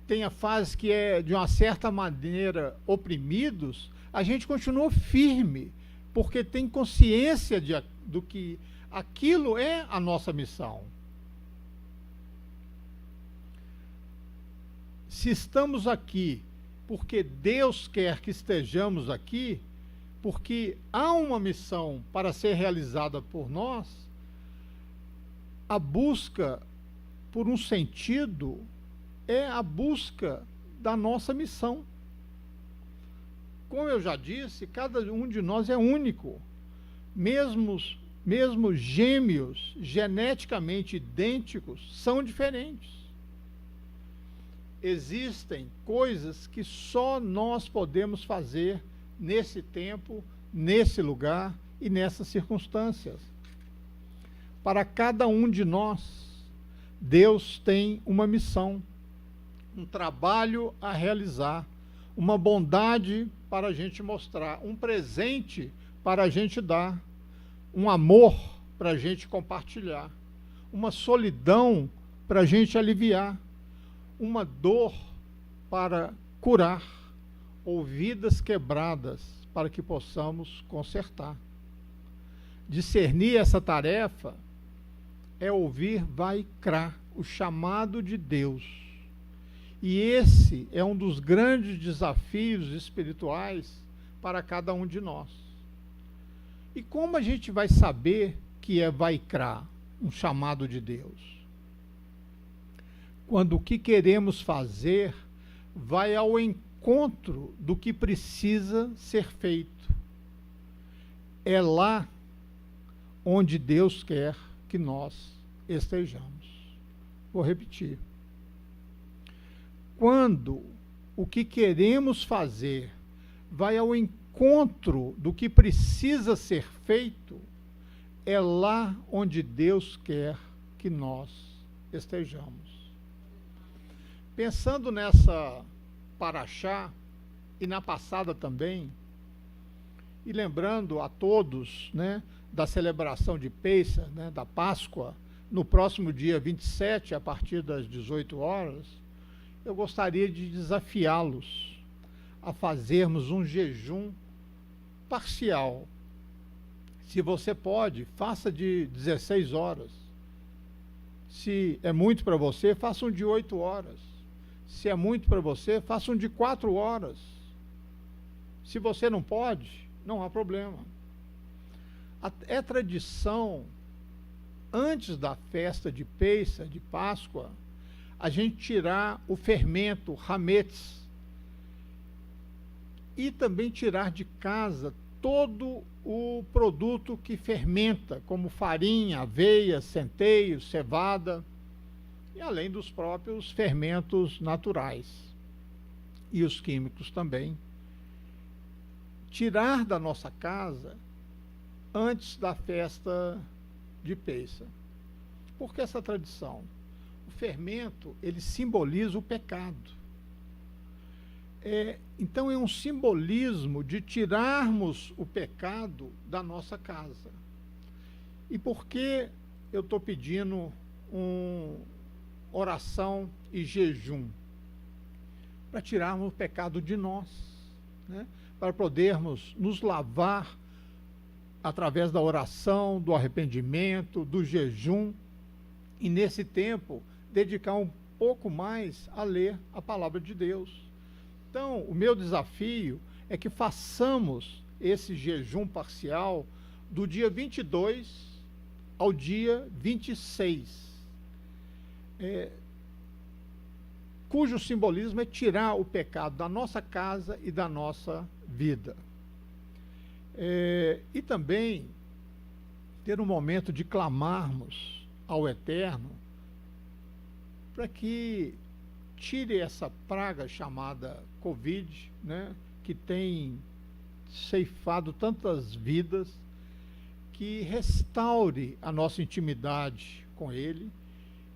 tenha fases que de uma certa maneira oprimidos, a gente continua firme, porque tem consciência do que aquilo é a nossa missão. Se estamos aqui porque Deus quer que estejamos aqui, porque há uma missão para ser realizada por nós, a busca por um sentido é a busca da nossa missão. Como eu já disse, cada um de nós é único. Mesmo gêmeos geneticamente idênticos são diferentes. Existem coisas que só nós podemos fazer nesse tempo, nesse lugar e nessas circunstâncias. Para cada um de nós, Deus tem uma missão, um trabalho a realizar, uma bondade para a gente mostrar, um presente para a gente dar, um amor para a gente compartilhar, uma solidão para a gente aliviar, uma dor para curar, ou vidas quebradas para que possamos consertar. Discernir essa tarefa é ouvir Vaikra, o chamado de Deus. E esse é um dos grandes desafios espirituais para cada um de nós. E como a gente vai saber que é Vaikra, um chamado de Deus? quando o que queremos fazer vai ao encontro do que precisa ser feito. É lá onde Deus quer que nós estejamos. Vou repetir. Quando o que queremos fazer vai ao encontro do que precisa ser feito, é lá onde Deus quer que nós estejamos. Pensando nessa paraxá, e na passada também, e lembrando a todos, né, da celebração de Pêssar, né, da Páscoa, no próximo dia 27, a partir das 18 horas, eu gostaria de desafiá-los a fazermos um jejum parcial. Se você pode, faça de 16 horas. Se é muito para você, faça um de 8 horas. Se é muito para você, faça um de 4 horas. Se você não pode, não há problema. É tradição, antes da festa de Pêssar, de Páscoa, a gente tirar o fermento, hametz, e também tirar de casa todo o produto que fermenta, como farinha, aveia, centeio, cevada, e além dos próprios fermentos naturais e os químicos também. Tirar da nossa casa antes da festa de Pêssar. Por que essa tradição? O fermento, ele simboliza o pecado. Então é um simbolismo de tirarmos o pecado da nossa casa. E por que eu estou pedindo oração e jejum? Para tirarmos o pecado de nós, né? Para podermos nos lavar através da oração, do arrependimento, do jejum, e nesse tempo dedicar um pouco mais a ler a palavra de Deus. Então, o meu desafio é que façamos esse jejum parcial do dia 22 ao dia 26, cujo simbolismo é tirar o pecado da nossa casa e da nossa vida. E também ter um momento de clamarmos ao Eterno para que tire essa praga chamada Covid, né, que tem ceifado tantas vidas, que restaure a nossa intimidade com Ele,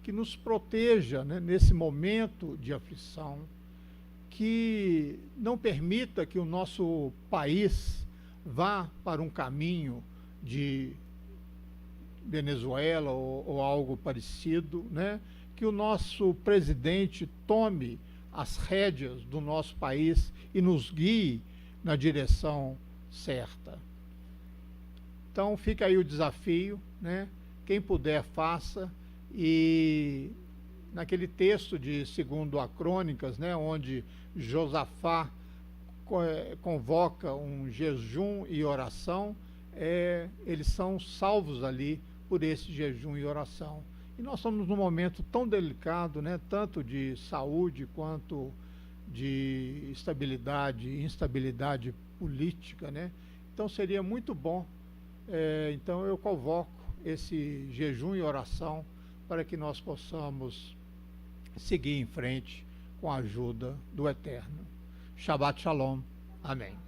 que nos proteja, né, nesse momento de aflição, que não permita que o nosso país vá para um caminho de Venezuela ou algo parecido, né? Que o nosso presidente tome as rédeas do nosso país e nos guie na direção certa. Então fica aí o desafio, né? Quem puder, faça. E naquele texto de 2 Crônicas, né, onde Josafá convoca um jejum e oração, eles são salvos ali por esse jejum e oração. E nós estamos num momento tão delicado, né, tanto de saúde quanto de estabilidade e instabilidade política, né? Então seria muito bom. Então eu convoco esse jejum e oração para que nós possamos seguir em frente com a ajuda do Eterno. Shabbat Shalom. Amém.